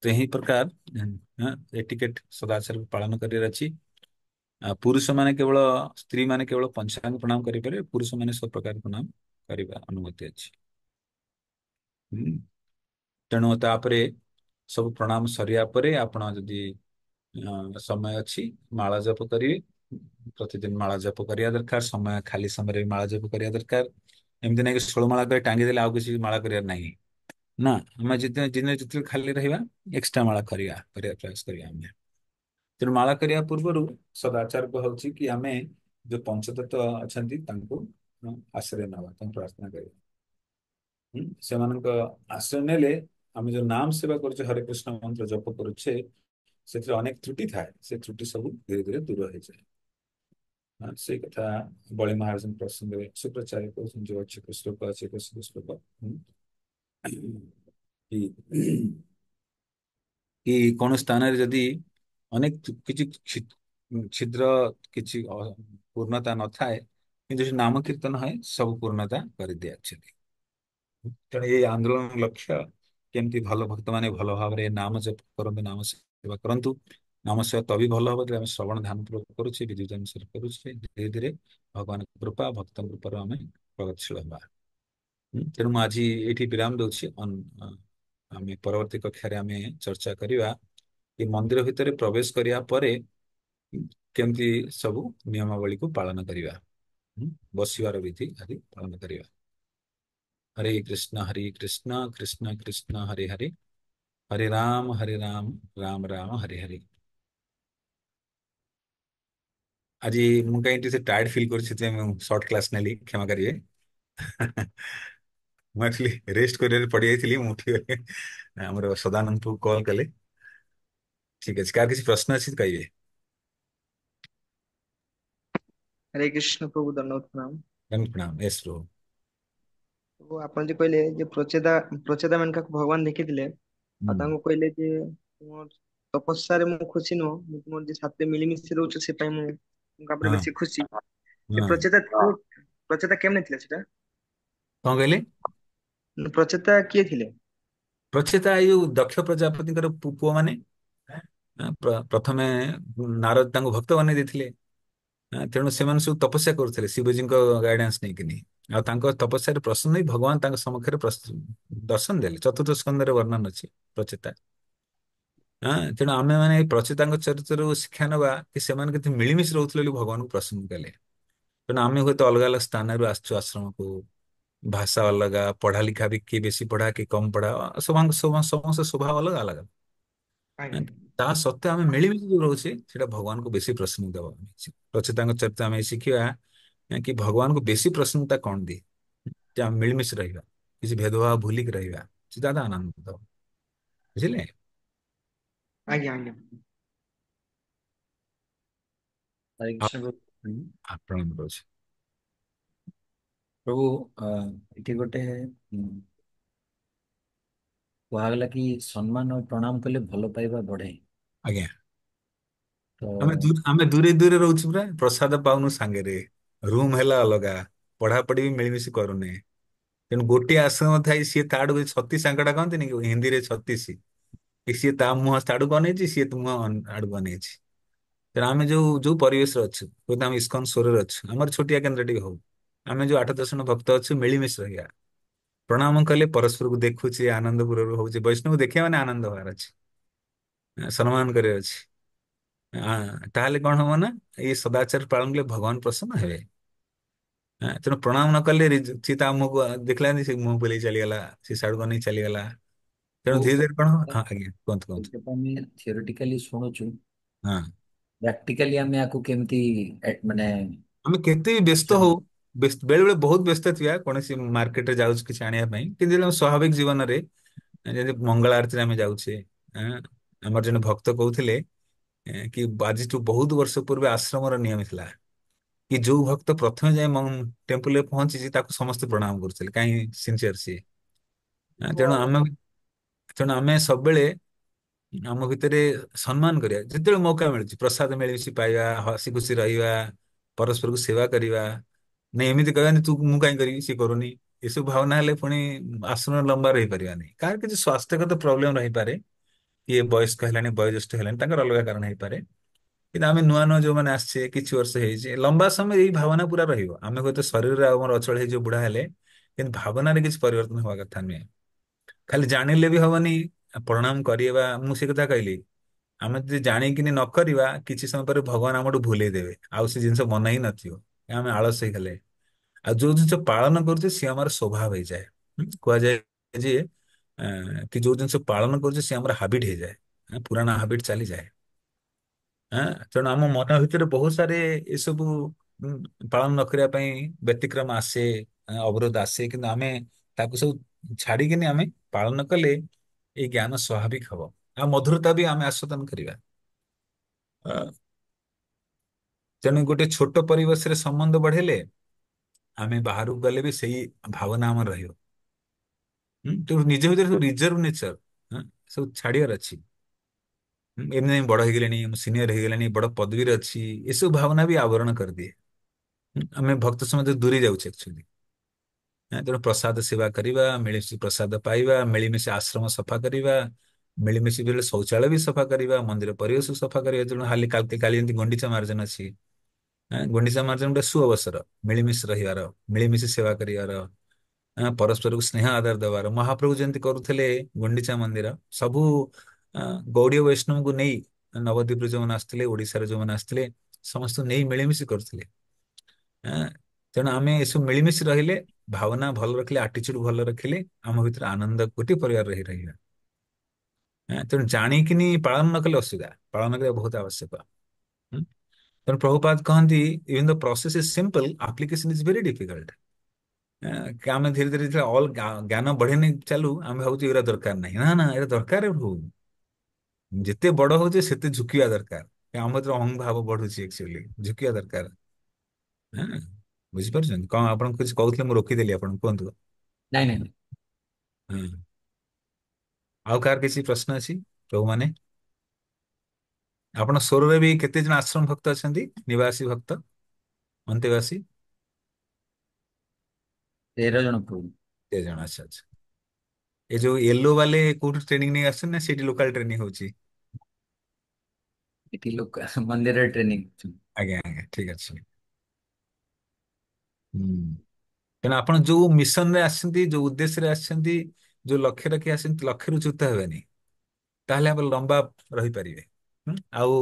ତ ଏହି ପ୍ରକାର ଏଟିକେଟ ସଦାଚାର ପାଳନ କରିବାର ଅଛି। ପୁରୁଷ ମାନେ କେବଳ, ସ୍ତ୍ରୀ ମାନେ କେବଳ ପଞ୍ଚାଙ୍ଗ ପ୍ରଣାମ କରିପାରିବେ, ପୁରୁଷ ମାନେ ସବୁ ପ୍ରକାର ପ୍ରଣାମ କରିବା ଅନୁମତି ଅଛି। ହୁଁ। ତେଣୁ ତାପରେ ସବୁ ପ୍ରଣାମ ସରିବା ପରେ ଆପଣ ଯଦି ସମୟ ଅଛି ମାଳା ଜପ କରିବେ। ପ୍ରତିଦିନ ମାଳା ଜପ କରିବା ଦରକାର, ସମୟ ଖାଲି ସମୟରେ ବି ମାଳା ଜପ କରିବା ଦରକାର। ଏମିତି ନାଇଁ କି 16 ମାଳା କରି ଟାଙ୍ଗି ଦେଲେ ଆଉ କିଛି ମାଳା କରିବାର ନାହିଁ। ନା, ଆମେ ଯେତେବେଳେ ଖାଲି ରହିବା ଏକ୍ସଟ୍ରା ମାଳା କରିବା ପ୍ରୟାସ କରିବା ଆମେ। ତେଣୁ ମାଳା କରିବା ପୂର୍ବରୁ ସଦାଚାର ହଉଛି କି ଆମେ ଯୋଉ ପଞ୍ଚତତ୍ଵ ଅଛନ୍ତି ତାଙ୍କୁ ଆଶ୍ରୟ ନେବା, ତାଙ୍କୁ ପ୍ରାର୍ଥନା କରିବା। ସେମାନଙ୍କ ଆଶ୍ରୟ ନେଲେ ଆମେ ଯୋଉ ନାମ ସେବା କରୁଛେ, ହରେ କୃଷ୍ଣ ମନ୍ତ୍ର ଜପ କରୁଛେ, ସେଥିରେ ଅନେକ ତ୍ରୁଟି ଥାଏ, ସେ ତ୍ରୁଟି ସବୁ ଧୀରେ ଧୀରେ ଦୂର ହେଇଯାଏ। ସେଇ କଥା ବଳି ମହାରାଜ ପ୍ରସଙ୍ଗରେ ଶୁକ୍ରାଚାର୍ଯ୍ୟ କହୁଛନ୍ତି, ଯୋଉ ଅଛି ଶ୍ଲୋକ ଅଛି, ଶ୍ଲୋକ କି କି କୌଣସି ସ୍ଥାନରେ ଯଦି ଅନେକ କିଛି ଛିଦ୍ର କିଛି ପୂର୍ଣ୍ଣତା ନଥାଏ, କିନ୍ତୁ ସେ ନାମ କୀର୍ତ୍ତନ ହୁଏ ସବୁ ପୂର୍ଣ୍ଣତା କରିଦିଏ actually। ତେଣୁ ଏଇ ଆନ୍ଦୋଳନ ଲକ୍ଷ୍ୟ କେମିତି ଭଲ ଭକ୍ତମାନେ ଭଲ ଭାବରେ ନାମ ଜପ କରନ୍ତୁ, ନାମ ସେବା କରନ୍ତୁ। ନାମ ସେବା ତବି ଭଲ ହବ ଯଦି ଆମେ ଶ୍ରବଣ ଧ୍ୟାନ ପୂର୍ବକ କରୁଛେ, ବିଧିବିଧାନ ଅନୁସାରେ କରୁଛେ, ଧୀରେ ଧୀରେ ଭଗବାନଙ୍କ କୃପା ଭକ୍ତଙ୍କ କୃପାରୁ ଆମେ ପ୍ରଗତିଶୀଳ ହେବା। ତେଣୁ ମୁଁ ଆଜି ଏଇଠି ବିରାମ ଦଉଛି। ଆମେ ପରବର୍ତ୍ତୀ କକ୍ଷାରେ ଆମେ ଚର୍ଚ୍ଚା କରିବା କି ମନ୍ଦିର ଭିତରେ ପ୍ରବେଶ କରିବା ପରେ କେମିତି ସବୁ ନିୟମାବଳୀକୁ ପାଳନ କରିବା, ବସିବାର ବିଧି ଆଦି ପାଳନ କରିବା। ହରେ କୃଷ୍ଣ କୃଷ୍ଣ କୃଷ୍ଣ ହରେ ହରେ, ହରେ ରାମ ରାମ ରାମ ହରେ ହରେ। ଆଜି ମୁଁ କାହିଁକି ଟିକେ ଟାୟାର୍ଡ ଫିଲ୍ କରୁଛି, ସେଥିପାଇଁ ମୁଁ ସର୍ଟ କ୍ଲାସ୍ ନେଲି, କ୍ଷମା କରିବେ। ମୁଁ ଆକ୍ଚୁଆଲି ରେଷ୍ଟ କରିବାରେ ପଡିଯାଇଥିଲି, ମୁଁ ଉଠିଗଲି, ଆମର ସଦାନନ୍ଦକୁ କଲ୍ କଲେ। ଠିକ ଅଛି, କାହାର କିଛି ପ୍ରଶ୍ନ ଅଛି ତ କହିବେ। हरे कृष्ण प्रभु दंडवत प्रणाम। ପ୍ରଣାମ, ଏସ୍ ପ୍ରଭୁ। तो ଆପଣ ଯେ କହିଲେ ଯେ ପ୍ରଚେତା ମେନକାକୁ ଭଗବାନ ଦେଖିଥିଲେ ଆଉ ହୁଁ, ତାଙ୍କୁ କହିଲେ ଯେ ତୁମ ତପସ୍ୟାରେ ମୁଁ ଖୁସି ନୁହଁ, ମୁଁ ତୁମର ଯେ ସାଥିରେ ମିଳିମିଶି ରହୁଛ ସେ ପାଇଁ ମୁଁ ତାପରେ ହଁ ବେଶୀ ଖୁସି। ଏ ହଁ। ପ୍ରଚେତା କେମିତି ଥିଲା ସେଟା? କଣ କହିଲେ? ପ୍ରଚେତା କିଏ ଥିଲେ? ପ୍ରଚେତା ଏଇ ଯୋଉ ଦକ୍ଷ ପ୍ରଜାପତିଙ୍କର ପୁଅ ମାନେ, ପ୍ରଥମେ ନାରଦ ତାଙ୍କୁ ଭକ୍ତ ବନେଇ ଦେଇଥିଲେ। ତେଣୁ ସେମାନେ ସବୁ ତପସ୍ୟା କରୁଥିଲେ ଶିବଜୀଙ୍କ ଗାଇଡାନ୍ସ ନେଇକିନି। ଆଉ ତାଙ୍କ ତପସ୍ୟାରେ ପ୍ରସନ୍ନ ହେଇ ଭଗବାନ ତାଙ୍କ ସମକ୍ଷରେ ଦର୍ଶନ ଦେଲେ। ଚତୁର୍ଥ ସ୍କନ୍ଧରେ ବର୍ଣ୍ଣନ ଅଛି ପ୍ରଚେତା। ତେଣୁ ଆମେ ମାନେ ଏଇ ପ୍ରଚେତାଙ୍କ ଚରିତ୍ରରୁ ଶିକ୍ଷା ନେବା କି ସେମାନେ କେତେ ମିଳିମିଶି ରହୁଥିଲେ ବୋଲି ଭଗବାନଙ୍କୁ ପ୍ରସନ୍ନ କଲେ। ତେଣୁ ଆମେ ହୁଏତ ଅଲଗା ଅଲଗା ସ୍ଥାନରୁ ଆସିଛୁ ଆଶ୍ରମକୁ, ଭାଷା ଅଲଗା, ପଢା ଲିଖା ବି କିଏ ବେଶୀ ପଢା କିଏ କମ ପଢା, ସମସ୍ତ ସ୍ୱଭାବ ଅଲଗା ଅଲଗା। ଆଜ୍ଞା ତା ସତ୍ତ୍ୱେ ଆମେ ମିଳିମିଶି ଯୋଉ ରହୁଛେ ସେଇଟା ଭଗବାନଙ୍କୁ ବେଶୀ ପ୍ରସନ୍ନତା ଦେବ। ରଚିତାଙ୍କ ଚରିତ୍ର ଆମେ ଶିଖିବା କି ଭଗବାନଙ୍କୁ ବେଶୀ ପ୍ରସନ୍ନତା କଣ ଦିଏ, ଯେ ଆମେ ମିଳିମିଶି ରହିବା, କିଛି ଭେଦଭାବ ଭୁଲିକି ରହିବା, ସେ ज्यादा ଆନନ୍ଦ ଦବ। ବୁଝିଲେ? ଆଜ୍ଞା ଆଜ୍ଞା। ହରେ ଆଉ କୃଷ୍ଣ ପ୍ରଭୁ। ଆପଣ ରହୁଛି। ପ୍ରଭୁ, ଅ, ଏଠି ଗୋଟେ କୁହାଗଲା କି ସମ୍ମାନ ଆଉ ପ୍ରଣାମ କଲେ ଭଲ ପାଇବା ବଢେ। ଆଜ୍ଞା। ତ ଆମେ ଦୂରେ ଦୂରେ ରହୁଛୁ ପୁରା, ପ୍ରସାଦ ପାଉନୁ ସାଙ୍ଗରେ, ରୁମ ହେଲା ଅଲଗା, ପଢାପଢି ବି ମିଳିମିଶି କରୁନେ। ତେଣୁ ଗୋଟିଏ ଆଶ୍ରମ ଥାଇ ସିଏ ତା ଆଡକୁ ଛତିଶ ସାଙ୍ଗଟା କହନ୍ତିନି କି ହିନ୍ଦୀରେ ଛତିଶ, କି ସିଏ ତା ମୁହଁ ତା ଆଡକୁ ଅନେଇଛି, ସିଏ ତ ମୁହଁ ଆଡକୁ ଅନେଇଛି। ତେଣୁ ଆମେ ଯୋଉ ଯୋଉ ପରିବେଶରେ ଅଛୁ, ହୁଏତ ଆମେ ଇସ୍କନ ସ୍ୱରରେ ଅଛୁ, ଆମର ଛୋଟିଆ କେନ୍ଦ୍ର ଟିକେ ହଉ, ଆମେ ଯୋଉ 8-10 ଜଣ ଭକ୍ତ ଅଛୁ ମିଳିମିଶି ରହିବା। ପ୍ରଣାମ କଲେ ପରସ୍ପରକୁ ଦେଖୁଛି, ଆନନ୍ଦପୁରରୁ ହଉଛି, ବୈଷ୍ଣବ ଦେଖିବା ମାନେ ଆନନ୍ଦ ହବାର ଅଛି, ସମ୍ମାନ କରିବାର ଅଛି। ତାହେଲେ କଣ ହବ ନା, ଏଇ ସଦାଚାର ପାଳନ କଲେ ଭଗବାନ ପ୍ରସନ୍ନ ହେବେ। ତେଣୁ ପ୍ରଣାମ ନ କଲେ ସିଏ ତା ମୁହଁକୁ ଦେଖିଲାନି, ସେ ମୁହଁ ବୁଲେଇ ଚାଲିଗଲା, ସେ ସାଡୁକୁ ଅନେଇ ଚାଲିଗଲା। ତେଣୁ ପ୍ରଭୁ, ଧୀରେ ଧୀରେ କଣ ହବ, ହଁ ଆଜ୍ଞା କୁହନ୍ତୁ କୁହନ୍ତୁ। ଏଇଟା ତ ଆମେ ଥିଓରିଟିକାଲି ଶୁଣୁଛୁ, ହଁ, ପ୍ରାକ୍ଟିକାଲି ଆମେ ଆକୁ କେମିତି ମାନେ ଆମେ କେତେ ବି ବ୍ୟସ୍ତ action- ହଉ, ବେଳେ ବେଳେ ବହୁତ ବ୍ୟସ୍ତ ଥିବା, କୌଣସି ମାର୍କେଟରେ ଯାଉଛି କିଛି ଆଣିବା ପାଇଁ, କିନ୍ତୁ ଯେତେବେଳେ ଆମେ ସ୍ୱାଭାବିକ ଜୀବନରେ ଯେମିତି ମଙ୍ଗଳ ଆରତିରେ ଆମେ ଯାଉଛେ, ଆଁ, ଆମର ଜଣେ ଭକ୍ତ କହୁଥିଲେ କି ଆଜିଠୁ ବହୁତ ବର୍ଷ ପୂର୍ବେ ଆଶ୍ରମର ନିୟମ ଥିଲା କି ଯୋଉ ଭକ୍ତ ପ୍ରଥମେ ଯାଇ ଟେମ୍ପଲରେ ପହଞ୍ଚିଛି ତାକୁ ସମସ୍ତେ ପ୍ରଣାମ କରୁଥିଲେ, କାହିଁ ସିନସିୟର ସିଏ। ତେଣୁ ଆମେ ସବୁବେଳେ ଆମ ଭିତରେ ସମ୍ମାନ କରିବା, ଯେତେବେଳେ ମୌକା ମିଳୁଛି ପ୍ରସାଦ ମିଳିମିଶି ପାଇବା, ହସି ଖୁସି ରହିବା, ପରସ୍ପରକୁ ସେବା କରିବା। ନାଇଁ ଏମିତି କହିବାନି ତୁ ମୁଁ କାହିଁ କରିବି ସିଏ କରୁନି, ଏସବୁ ଭାବନା ହେଲେ ପୁଣି ଆଶ୍ରମ ଲମ୍ବା ରହିପାରିବାନି। କାହାର କିଛି ସ୍ୱାସ୍ଥ୍ୟଗତ ପ୍ରୋବ୍ଲେମ ରହିପାରେ, କିଏ ବୟସ୍କ ହେଲାଣି, ବୟୋଜ୍ୟେଷ୍ଠ ହେଲାଣି, ତାଙ୍କର ଅଲଗା କାରଣ ହେଇପାରେ। କିନ୍ତୁ ଆମେ ନୂଆ ନୂଆ ଯୋଉମାନେ ଆସିଛେ, କିଛି ବର୍ଷ ହେଇଛି, ଲମ୍ବା ସମୟ ଏଇ ଭାବନା ପୁରା ରହିବ। ଆମେ ହୁଏତ ଶରୀରରେ ଆଉ ଆମର ଅଚଳ ହେଇଯିବ ବୁଢା ହେଲେ, କିନ୍ତୁ ଭାବନାରେ କିଛି ପରିବର୍ତ୍ତନ ହବା କଥା ନୁହେଁ। ଖାଲି ଜାଣିଲେ ବି ହବନି, ପ୍ରଣାମ କରିବା, ମୁଁ ସେ କଥା କହିଲି। ଆମେ ଯଦି ଜାଣିକିନି ନ କରିବା, କିଛି ସମୟ ପରେ ଭଗବାନ ଆମଠୁ ଭୁଲେଇ ଦେବେ, ଆଉ ସେ ଜିନିଷ ମନେ ହିଁ ନଥିବ, ଆମେ ଆଳସ ହେଇଗଲେ। ଆଉ ଯୋଉ ଜିନିଷ ପାଳନ କରୁଛେ ସିଏ ଆମର ସ୍ୱଭାବ ହେଇଯାଏ। କୁହାଯାଏ ଯେ କି ଯୋଉ ଜିନିଷ ପାଳନ କରୁଛେ ସିଏ ଆମର ହାବିଟ ହେଇଯାଏ, ପୁରାଣା ହାବିଟ ଚାଲିଯାଏ। ତେଣୁ ଆମ ମନ ଭିତରେ ବହୁତ ସାରେ ଏସବୁ ପାଳନ ନ କରିବା ପାଇଁ ବ୍ୟତିକ୍ରମ ଆସେ, ଅବରୋଧ ଆସେ, କିନ୍ତୁ ଆମେ ତାକୁ ସବୁ ଛାଡିକିନି ଆମେ ପାଳନ କଲେ ଏଇ ଜ୍ଞାନ ସ୍ୱାଭାବିକ ହବ, ଆଉ ମଧୁରତା ବି ଆମେ ଆସ୍ୱାଦନ କରିବା। ଅ, ତେଣୁ ଗୋଟେ ଛୋଟ ପରିବେଶରେ ସମ୍ବନ୍ଧ ବଢେଇଲେ ଆମେ ବାହାରକୁ ଗଲେ ବି ସେଇ ଭାବନା ଆମର ରହିବ। ତେଣୁ ନିଜ ଭିତରେ ସବୁ ରିଜର୍ଭ ନେଚର ସବୁ ଛାଡିବାର ଅଛି। ଏମିତି ବଡ ହେଇଗଲେଣି, ମୁଁ ସିନିୟର ହେଇଗଲେଣି, ବଡ ପଦବୀରେ ଅଛି, ଏସବୁ ଭାବନା ବି ଆବରଣ କରିଦିଏ। ଆମେ ଭକ୍ତ ସମାଜ ଦୂରେଇ ଯାଉଛେ ଆକ୍ଚୁଆଲି। ତେଣୁ ପ୍ରସାଦ ସେବା କରିବା, ମିଳିମିଶି ପ୍ରସାଦ ପାଇବା, ମିଳିମିଶି ଆଶ୍ରମ ସଫା କରିବା, ମିଳିମିଶି ବେଳେ ଶୌଚାଳୟ ବି ସଫା କରିବା, ମନ୍ଦିର ପରିବେଶ ସଫା କରିବା। ତେଣୁ କାଲି ଯେମିତି ଗୁଣ୍ଡିଚା ମାର୍ଜନ ଅଛି, ଗୁଣ୍ଡିଚା ମାର୍ଜନ ଗୋଟେ ସୁଅବସର ମିଳିମିଶି ରହିବାର, ମିଳିମିଶି ସେବା କରିବାର, ପରସ୍ପରକୁ ସ୍ନେହ ଆଦର ଦେବାର। ମହାପ୍ରଭୁ ଯେମିତି କରୁଥିଲେ ଗୁଣ୍ଡିଚା ମନ୍ଦିର, ସବୁ ଗୌଡୀୟ ବୈଷ୍ଣବଙ୍କୁ ନେଇ, ନବଦ୍ୱୀପରୁ ଯୋଉମାନେ ଆସିଥିଲେ, ଓଡିଶାରେ ଯୋଉମାନେ ଆସିଥିଲେ, ସମସ୍ତଙ୍କୁ ନେଇ ମିଳିମିଶି କରୁଥିଲେ। ଆଁ, ତେଣୁ ଆମେ ଏସବୁ ମିଳିମିଶି ରହିଲେ, ଭାବନା ଭଲ ରଖିଲେ, ଆଟିଚ୍ୟୁଡ ଭଲ ରଖିଲେ, ଆମ ଭିତରେ ଆନନ୍ଦ ଗୋଟିଏ ପରିବାର ରହିବା। ତେଣୁ ଜାଣିକିନି ପାଳନ ନ କଲେ ଅସୁବିଧା, ପାଳନ କରିବା ବହୁତ ଆବଶ୍ୟକ। ହୁଁ? ତେଣୁ ପ୍ରଭୁପାଦ କହନ୍ତି, even the process is simple, application is very difficult. କି ଆମେ ଧୀରେ ଧୀରେ ଯେତେବେଳେ ଜ୍ଞାନ ବଢେଇ ନେଇ ଚାଲୁ, ଆମେ ଭାବୁଛୁ ଏଗୁରା ଦରକାର ନାହିଁ, ନା ନା ଏଟା ଦରକାର ହଉ। ଯେତେ ବଡ ହଉଛେ ସେତେ ଝୁକିବା ଦରକାର, ଆମ ଭିତରେ ଅହଂଭାବ ବଢୁଛି, ଆକ୍ଚୁଆଲି ଝୁକିବା ଦରକାର। ହଁ, ବୁଝିପାରୁଛନ୍ତି କଣ ଆପଣ କିଛି କହୁଥିଲେ, ମୁଁ ରୋକିଦେଲି, ଆପଣ କୁହନ୍ତୁ। ନାଇଁ ନାଇଁ। ହଁ, ଆଉ କାହାର କିଛି ପ୍ରଶ୍ନ ଅଛି? ଯୋଉମାନେ ଆପଣ ସ୍ୱରରେ ବି କେତେ ଜଣ ଆଶ୍ରମ ଭକ୍ତ ଅଛନ୍ତି, ନିବାସୀ ଭକ୍ତ, ଅନ୍ତେବାସୀ? 13 ଜଣ ପ୍ରଭୁ। 13 ଜଣ, ଆଚ୍ଛା ଆଚ୍ଛା। ଏ ଯୋଉ ୟେଲୋ ବାଲେ କୋଉଠି ଟ୍ରେନିଂ ନେଇ ଆସୁଛନ୍ତି, ନା ସେଇଠି ଲୋକାଲ ଟ୍ରେନିଂ ହଉଛି? ଏଠି ଲୋକ ମନ୍ଦିରରେ ଟ୍ରେନିଂ। ଆଜ୍ଞା ଆଜ୍ଞା, ଠିକ ଅଛି। ହୁଁ, ତେଣୁ ଆପଣ ଯୋଉ ମିଶନରେ ଆସିଛନ୍ତି, ଯୋଉ ଉଦ୍ଦେଶ୍ୟରେ ଆସିଛନ୍ତି, ଯୋଉ ଲକ୍ଷ୍ୟ ରଖି ଆସିଛନ୍ତି, ଲକ୍ଷ୍ୟରୁ ଚ୍ୟୁତ ହେବେନି, ତାହେଲେ ଆପଣ ଲମ୍ବା ରହିପାରିବେ। ଆଉ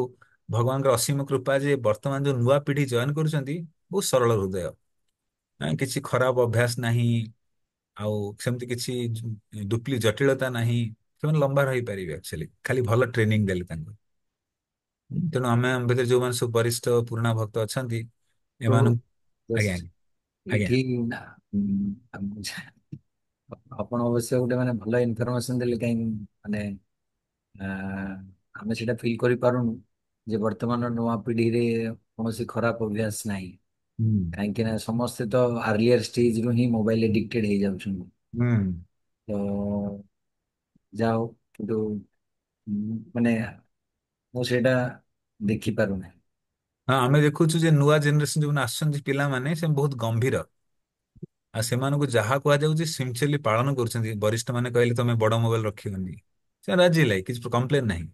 ଭଗବାନଙ୍କର ଅସୀମ କୃପା ଯେ ବର୍ତ୍ତମାନ ଯୋଉ ନୂଆ ପିଢି ଜଏନ କରୁଛନ୍ତି, ବହୁତ ସରଳ ହୃଦୟ। କିଛି ଖରାପ ଅଭ୍ୟାସ ନାହିଁ, ଆଉ ସେମିତି କିଛି ଜଟିଳତା ନାହିଁ। ସେମାନେ ଲମ୍ବା ରହିପାରିବେ ଆକ୍ଚୁଆଲି, ଖାଲି ଭଲ ଟ୍ରେନିଂ ଦେଲେ ତାଙ୍କୁ। ତେଣୁ ଆମେ ଆମ ଭିତରେ ଯୋଉମାନେ ସବୁ ବରିଷ୍ଠ ପୁରୁଣା ଭକ୍ତ ଅଛନ୍ତି ପ୍ରଭୁ ଏମାନଙ୍କୁ। ଆଜ୍ଞା ଜଷ୍ଟ ଆଜ୍ଞା ଆଜ୍ଞା। ଏଠି ଆପଣ ଅବଶ୍ୟ ଗୋଟେ ମାନେ ଭଲ ଇନଫର୍ମେସନ ଦେଲେ, କାହିଁକି ମାନେ ଆ, ଆମେ ସେଇଟା ଫିଲ୍ କରିପାରୁନୁ ଯେ ବର୍ତ୍ତମାନ ନୂଆ ପିଢିରେ କୌଣସି ଖରାପ ଅଭ୍ୟାସ ନାହିଁ। ହୁଁ କାହିଁକି ନା ସମସ୍ତେ ତ ଆର୍ଲିୟର ଷ୍ଟେଜରୁ ହିଁ ମୋବାଇଲ ଏଡିକ୍ଟେଡ ହେଇଯାଉଛନ୍ତି। ହୁଁ। ତ ଯାଉ, କିନ୍ତୁ ମାନେ ମୁଁ ସେଇଟା ଦେଖିପାରୁନାହିଁ। ହଁ ଆମେ ଦେଖୁଛୁ ଯେ ନୂଆ ଜେନେରେସନ ଯୋଉମାନେ ଆସୁଛନ୍ତି ପିଲାମାନେ ସେ ବହୁତ ଗମ୍ଭୀର। ଆଉ ସେମାନଙ୍କୁ ଯାହା କୁହାଯାଉଛି ସିନସିୟରଲି ପାଳନ କରୁଛନ୍ତି। ବରିଷ୍ଠ ମାନେ କହିଲେ ତମେ ବଡ ମୋବାଇଲ ରଖିବନି, ସେ ରାଜି ହେଲେ କିଛି କମ୍ପ୍ଲେନ ନାହିଁ।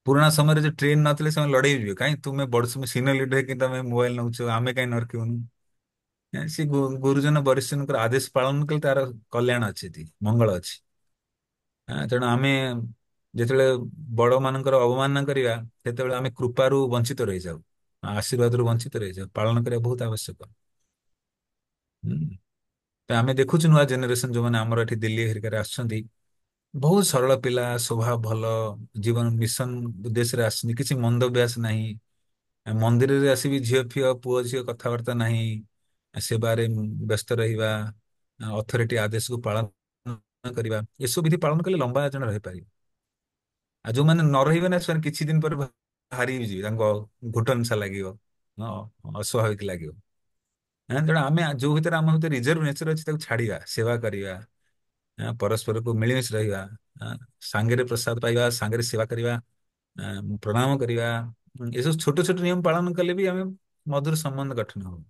ପୁରୁଣା ସମୟରେ ଯୋଉ ଟ୍ରେନ ନଥିଲେ ସେମାନେ ଲଢେଇ ଯିବେ, କାହିଁ ତୁମେ ବଡ ସିନିୟର ଲିଡର ହେଇକି ତମେ ମୋବାଇଲ ନଉଛ, ଆମେ କାହିଁ ନ ରଖିବୁନୁ। ସେ ଗୁରୁଜନ ବରିଷ୍ଠଙ୍କର ଆଦେଶ ପାଳନ କଲେ ତାର କଲ୍ୟାଣ ଅଛି, ଏଠି ମଙ୍ଗଳ ଅଛି। ତେଣୁ ଆମେ ଯେତେବେଳେ ବଡ ମାନଙ୍କର ଅବମାନନା କରିବା, ସେତେବେଳେ ଆମେ କୃପାରୁ ବଞ୍ଚିତ ରହିଯାଉ, ଆଶୀର୍ବାଦରୁ ବଞ୍ଚିତ ରହିଯାଉ। ପାଳନ କରିବା ବହୁତ ଆବଶ୍ୟକ। ହୁଁ। ତ ଆମେ ଦେଖୁଛୁ ନୂଆ ଜେନେରେସନ ଯୋଉମାନେ ଆମର ଏଠି ଦିଲ୍ଲୀ ହେରିକାରେ ଆସୁଛନ୍ତି, ବହୁତ ସରଳ ପିଲା, ସ୍ୱଭାବ ଭଲ, ଜୀବନ ମିଶନ ଉଦ୍ଦେଶ୍ୟରେ ଆସିଛନ୍ତି, କିଛି ମନ୍ଦ ଅଭ୍ୟାସ ନାହିଁ। ମନ୍ଦିରରେ ଆସିବି ଝିଅ ଫିଅ ପୁଅ ଝିଅ କଥାବାର୍ତ୍ତା ନାହିଁ। ସେବାରେ ବ୍ୟସ୍ତ ରହିବା, ଅଥରିଟି ଆଦେଶକୁ ପାଳନ କରିବା, ଏସବୁ ବିଧି ପାଳନ କଲେ ଲମ୍ବା ଜଣ ରହିପାରିବ। ଆଉ ଯୋଉମାନେ ନ ରହିବେ ନା, ସେମାନେ କିଛି ଦିନ ପରେ ହାରି ଯିବେ, ତାଙ୍କ ଘୁଟନ ନିଶା ଲାଗିବ, ହଁ, ଅସ୍ୱାଭାବିକ ଲାଗିବ। ତେଣୁ ଆମେ ଯୋଉ ଭିତରେ ଆମ ଭିତରେ ରିଜର୍ଭ ନେଚର ଅଛି ତାକୁ ଛାଡିବା, ସେବା କରିବା, ପରସ୍ପରକୁ ମିଳିମିଶି ରହିବା, ସାଙ୍ଗରେ ପ୍ରସାଦ ପାଇବା, ସାଙ୍ଗରେ ସେବା କରିବା, ପ୍ରଣାମ କରିବା, ଏସବୁ ଛୋଟ ଛୋଟ ନିୟମ ପାଳନ କଲେ ବି ଆମେ ମଧୁର ସମ୍ବନ୍ଧ ଗଠନ ହବ।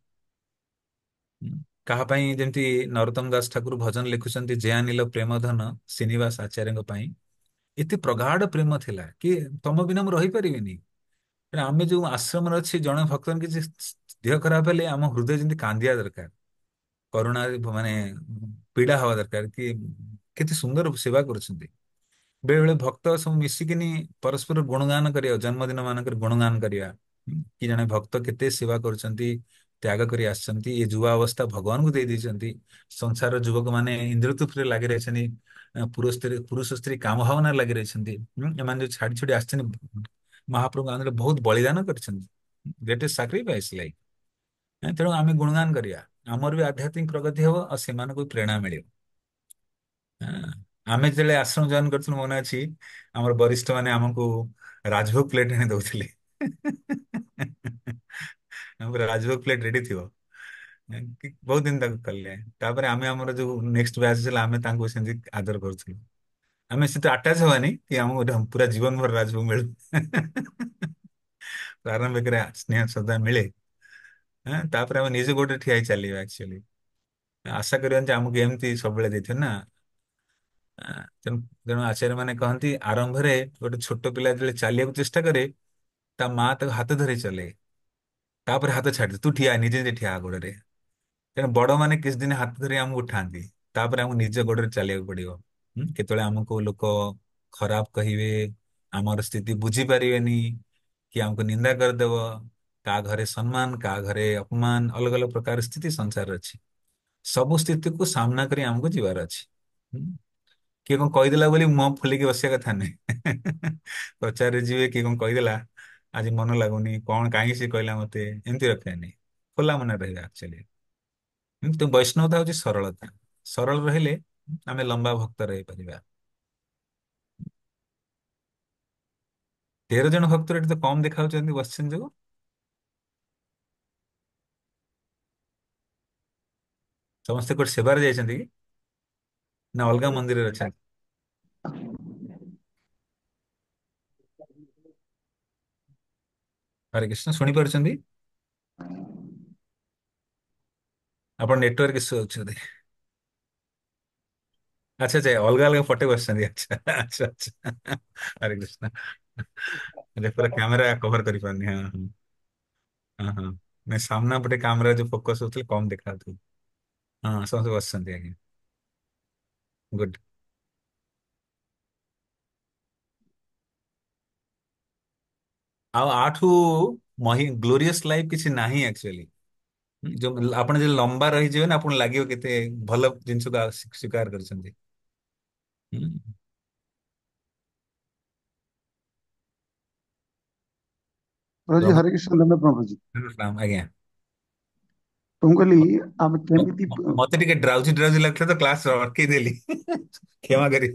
କାହା ପାଇଁ ଯେମିତି ନରୋତ୍ତମ ଦାସ ଠାକୁର ଭଜନ ଲେଖୁଛନ୍ତି, ଯେ ଆନିଲ ପ୍ରେମ ଧନ ଶ୍ରୀନିବାସ ଆଚାର୍ଯ୍ୟଙ୍କ ପାଇଁ ଏତେ ପ୍ରଗାଢ ପ୍ରେମ ଥିଲା କି ତମ ବିନା ମୁଁ ରହିପାରିବିନି। ତେଣୁ ଆମେ ଯୋଉ ଆଶ୍ରମରେ ଅଛି, ଜଣେ ଭକ୍ତଙ୍କ କିଛି ଦେହ ଖରାପ ହେଲେ ଆମ ହୃଦୟ ଯେମିତି କାନ୍ଦିବା ଦରକାର, କରୁଣା ମାନେ ପୀଡା ହବା ଦରକାର କି କେତେ ସୁନ୍ଦର ସେବା କରୁଛନ୍ତି। ବେଳେ ବେଳେ ଭକ୍ତ ସବୁ ମିଶିକିନି ପରସ୍ପର ଗୁଣଗାନ କରିବା, ଜନ୍ମଦିନ ମାନଙ୍କରେ ଗୁଣଗାନ କରିବା, କି ଜଣେ ଭକ୍ତ କେତେ ସେବା କରୁଛନ୍ତି, ତ୍ୟାଗ କରି ଆସିଛନ୍ତି, ଏ ଯୁବା ଅବସ୍ଥା ଭଗବାନଙ୍କୁ ଦେଇ ଦେଇଛନ୍ତି। ସଂସାର ଯୁବକ ମାନେ ଇନ୍ଦ୍ରତୃପ୍ତିରେ ଲାଗି ରହିଛନ୍ତି, ପୁରୁଷ ସ୍ତ୍ରୀ କାମ ଭାବନାରେ ଲାଗି ରହିଛନ୍ତି। ଏମାନେ ଯୋଉ ଛାଡି ଛାଡି ଆସିଛନ୍ତି, ମହାପ୍ରଭୁ ଆଗରେ ବହୁତ ବଳିଦାନ କରିଛନ୍ତି, ଗ୍ରେଟେଷ୍ଟ ସାକ୍ରିଫାଇସ୍ ଲାଇକ୍। ତେଣୁ ଆମେ ଗୁଣଗାନ କରିବା, ଆମର ବି ଆଧ୍ୟାତ୍ମିକ ପ୍ରଗତି ହବ, ଆଉ ସେମାନଙ୍କୁ ବି ପ୍ରେରଣା ମିଳିବ। ହଁ। ଆମେ ଯେତେବେଳେ ଆଶ୍ରମ ଜଏନ କରିଥିଲୁ ମନେ ଅଛି, ଆମର ବରିଷ୍ଠ ମାନେ ଆମକୁ ରାଜଭୋଗ ପ୍ଲେଟ ଆଣି ଦଉଥିଲେ। ଆମର ରାଜଭୋଗ ପ୍ଲେଟ ରେଡି ଥିବ, ବହୁତ ଦିନ ତାକୁ କଲେ। ତାପରେ ଆମେ ଆମର ଯୋଉ ନେକ୍ସଟ ବ୍ୟାଚ୍ ଥିଲା, ଆମେ ତାଙ୍କୁ ସେମିତି ଆଦର କରୁଥିଲୁ। ଆମେ ସେତେ ଆଟାଚ ହବାନି କି ଆମକୁ ପୁରା ଜୀବନ ଭର ରାଜଭୋଗ ମିଳୁ। ପ୍ରାରମ୍ଭିକରେ ସ୍ନେହ ଶ୍ରଦ୍ଧା ମିଳେ, ତାପରେ ଆମେ ନିଜ ଗୋଡରେ ଠିଆ ହେଇ ଚାଲିବା। ଆକ୍ଚୁଆଲି ଆଶା କରିବାନି ଯେ ଆମକୁ ଏମିତି ସବୁବେଳେ ଦେଇଥିବେ ନା। ତେଣୁ ତେଣୁ ଆଚାର୍ଯ୍ୟ ମାନେ କହନ୍ତି, ଆରମ୍ଭରେ ଗୋଟେ ଛୋଟ ପିଲା ଯେତେବେଳେ ଚାଲିବାକୁ ଚେଷ୍ଟା କରେ, ତା ମା ତାକୁ ହାତ ଧରି ଚଲେ, ତାପରେ ହାତ ଛାଡି ତୁ ଠିଆ, ନିଜେ ନିଜେ ଠିଆ ହ ଗୋଡରେ। ତେଣୁ ବଡ ମାନେ କିଛି ଦିନ ହାତ ଧରି ଆମକୁ ଉଠାନ୍ତି, ତାପରେ ଆମକୁ ନିଜ ଗୋଡରେ ଚାଲିବାକୁ ପଡିବ। କେତେବେଳେ ଆମକୁ ଲୋକ ଖରାପ କହିବେ, ଆମର ସ୍ଥିତି ବୁଝି ପାରିବେନି, କି ଆମକୁ ନିନ୍ଦା କରିଦେବ, କାହା ଘରେ ସମ୍ମାନ, କାହା ଘରେ ଅପମାନ, ଅଲଗା ଅଲଗା ପ୍ରକାର ସ୍ଥିତି ସଂସାରରେ ଅଛି। ସବୁ ସ୍ଥିତିକୁ ସାମ୍ନା କରି ଆମକୁ ଯିବାର ଅଛି। କିଏ କଣ କହିଦେଲା ବୋଲି ମୁହଁ ଫୁଲିକି ବସିବା କଥା ନୁହେଁ। ପ୍ରଚାରରେ ଯିବେ, କିଏ କଣ କହିଦେଲା, ଆଜି ମନ ଲାଗୁନି, କଣ କାହିଁକି ସେ କହିଲା ମତେ, ଏମିତି ରଖିବା ନାହିଁ। ଖୋଲା ମନରେ ରହିବା ଆକ୍ଚୁଆଲି। କିନ୍ତୁ ବୈଷ୍ଣବତା ହଉଛି ସରଳତା। ସରଳ ରହିଲେ ଆମେ ଲମ୍ବା ଭକ୍ତ ରହିପାରିବା। 13 ଜଣ ଭକ୍ତର ଏଠି ତ କମ ଦେଖା ଯାଉଛନ୍ତି ବସିଛନ୍ତି ଯୋଉ। ସମସ୍ତେ କୋଉଠି ସେବାରେ ଯାଇଛନ୍ତି କି, ନା ଅଲଗା ମନ୍ଦିରରେ ଅଛନ୍ତି? ହରେ କୃଷ୍ଣ, ଶୁଣି ପାରୁଛନ୍ତି? ଆପଣ ନେଟୱାର୍କ ଇସ୍ୟୁ ଅଛି ବୋଧେ। ଆଚ୍ଛା ଆଚ୍ଛା, ଅଲଗା ଅଲଗା ପଟେ ବସିଛନ୍ତି, ଆଚ୍ଛା ଆଚ୍ଛା ଆଚ୍ଛା। ହରେ କୃଷ୍ଣ। ପୁରା କ୍ୟାମେରା କଭର କରିପାରୁନି, ହଁ ହଁ। ହଁ ହଁ। ନାଇଁ, ସାମ୍ନା ପଟେ କ୍ୟାମେରା ଯୋଉ ଫୋକସ ହଉଥିଲେ କମ ଦେଖା ଯାଉଥିଲା। ହଁ, ସମସ୍ତେ ବସିଛନ୍ତି ଆଜ୍ଞା। ଗୁଡ୍। ଆଉ ଆଠୁ ଗ୍ଲୋରିୟସ୍ ଲାଇଫ କିଛି ନାହିଁ ଆକ୍ଚୁଆଲି। ଯୋଉ ଆପଣ ଯଦି ଲମ୍ବା ରହିଯିବେ ନା ଆପଣଙ୍କୁ ଲାଗିବ କେତେ ଭଲ ଜିନିଷକୁ ସ୍ୱୀକାର କରିଛନ୍ତି। ହୁଁ। ପ୍ରଭୁଜୀ ପ୍ରଭୁ ହରେ କୃଷ୍ଣ ଧନ୍ୟ ପ୍ରଭୁଜୀ। ଆଜ୍ଞା। ତ ମୁଁ କହିଲି ଆମେ କେମିତି ମତେ ଟିକେ ଡ୍ରାଉଜି ଡ୍ରାଉଜି ଲାଗୁଥିଲା ତ କ୍ଲାସ ଅଟକେଇ ଦେଲି କ୍ଷମା କରି।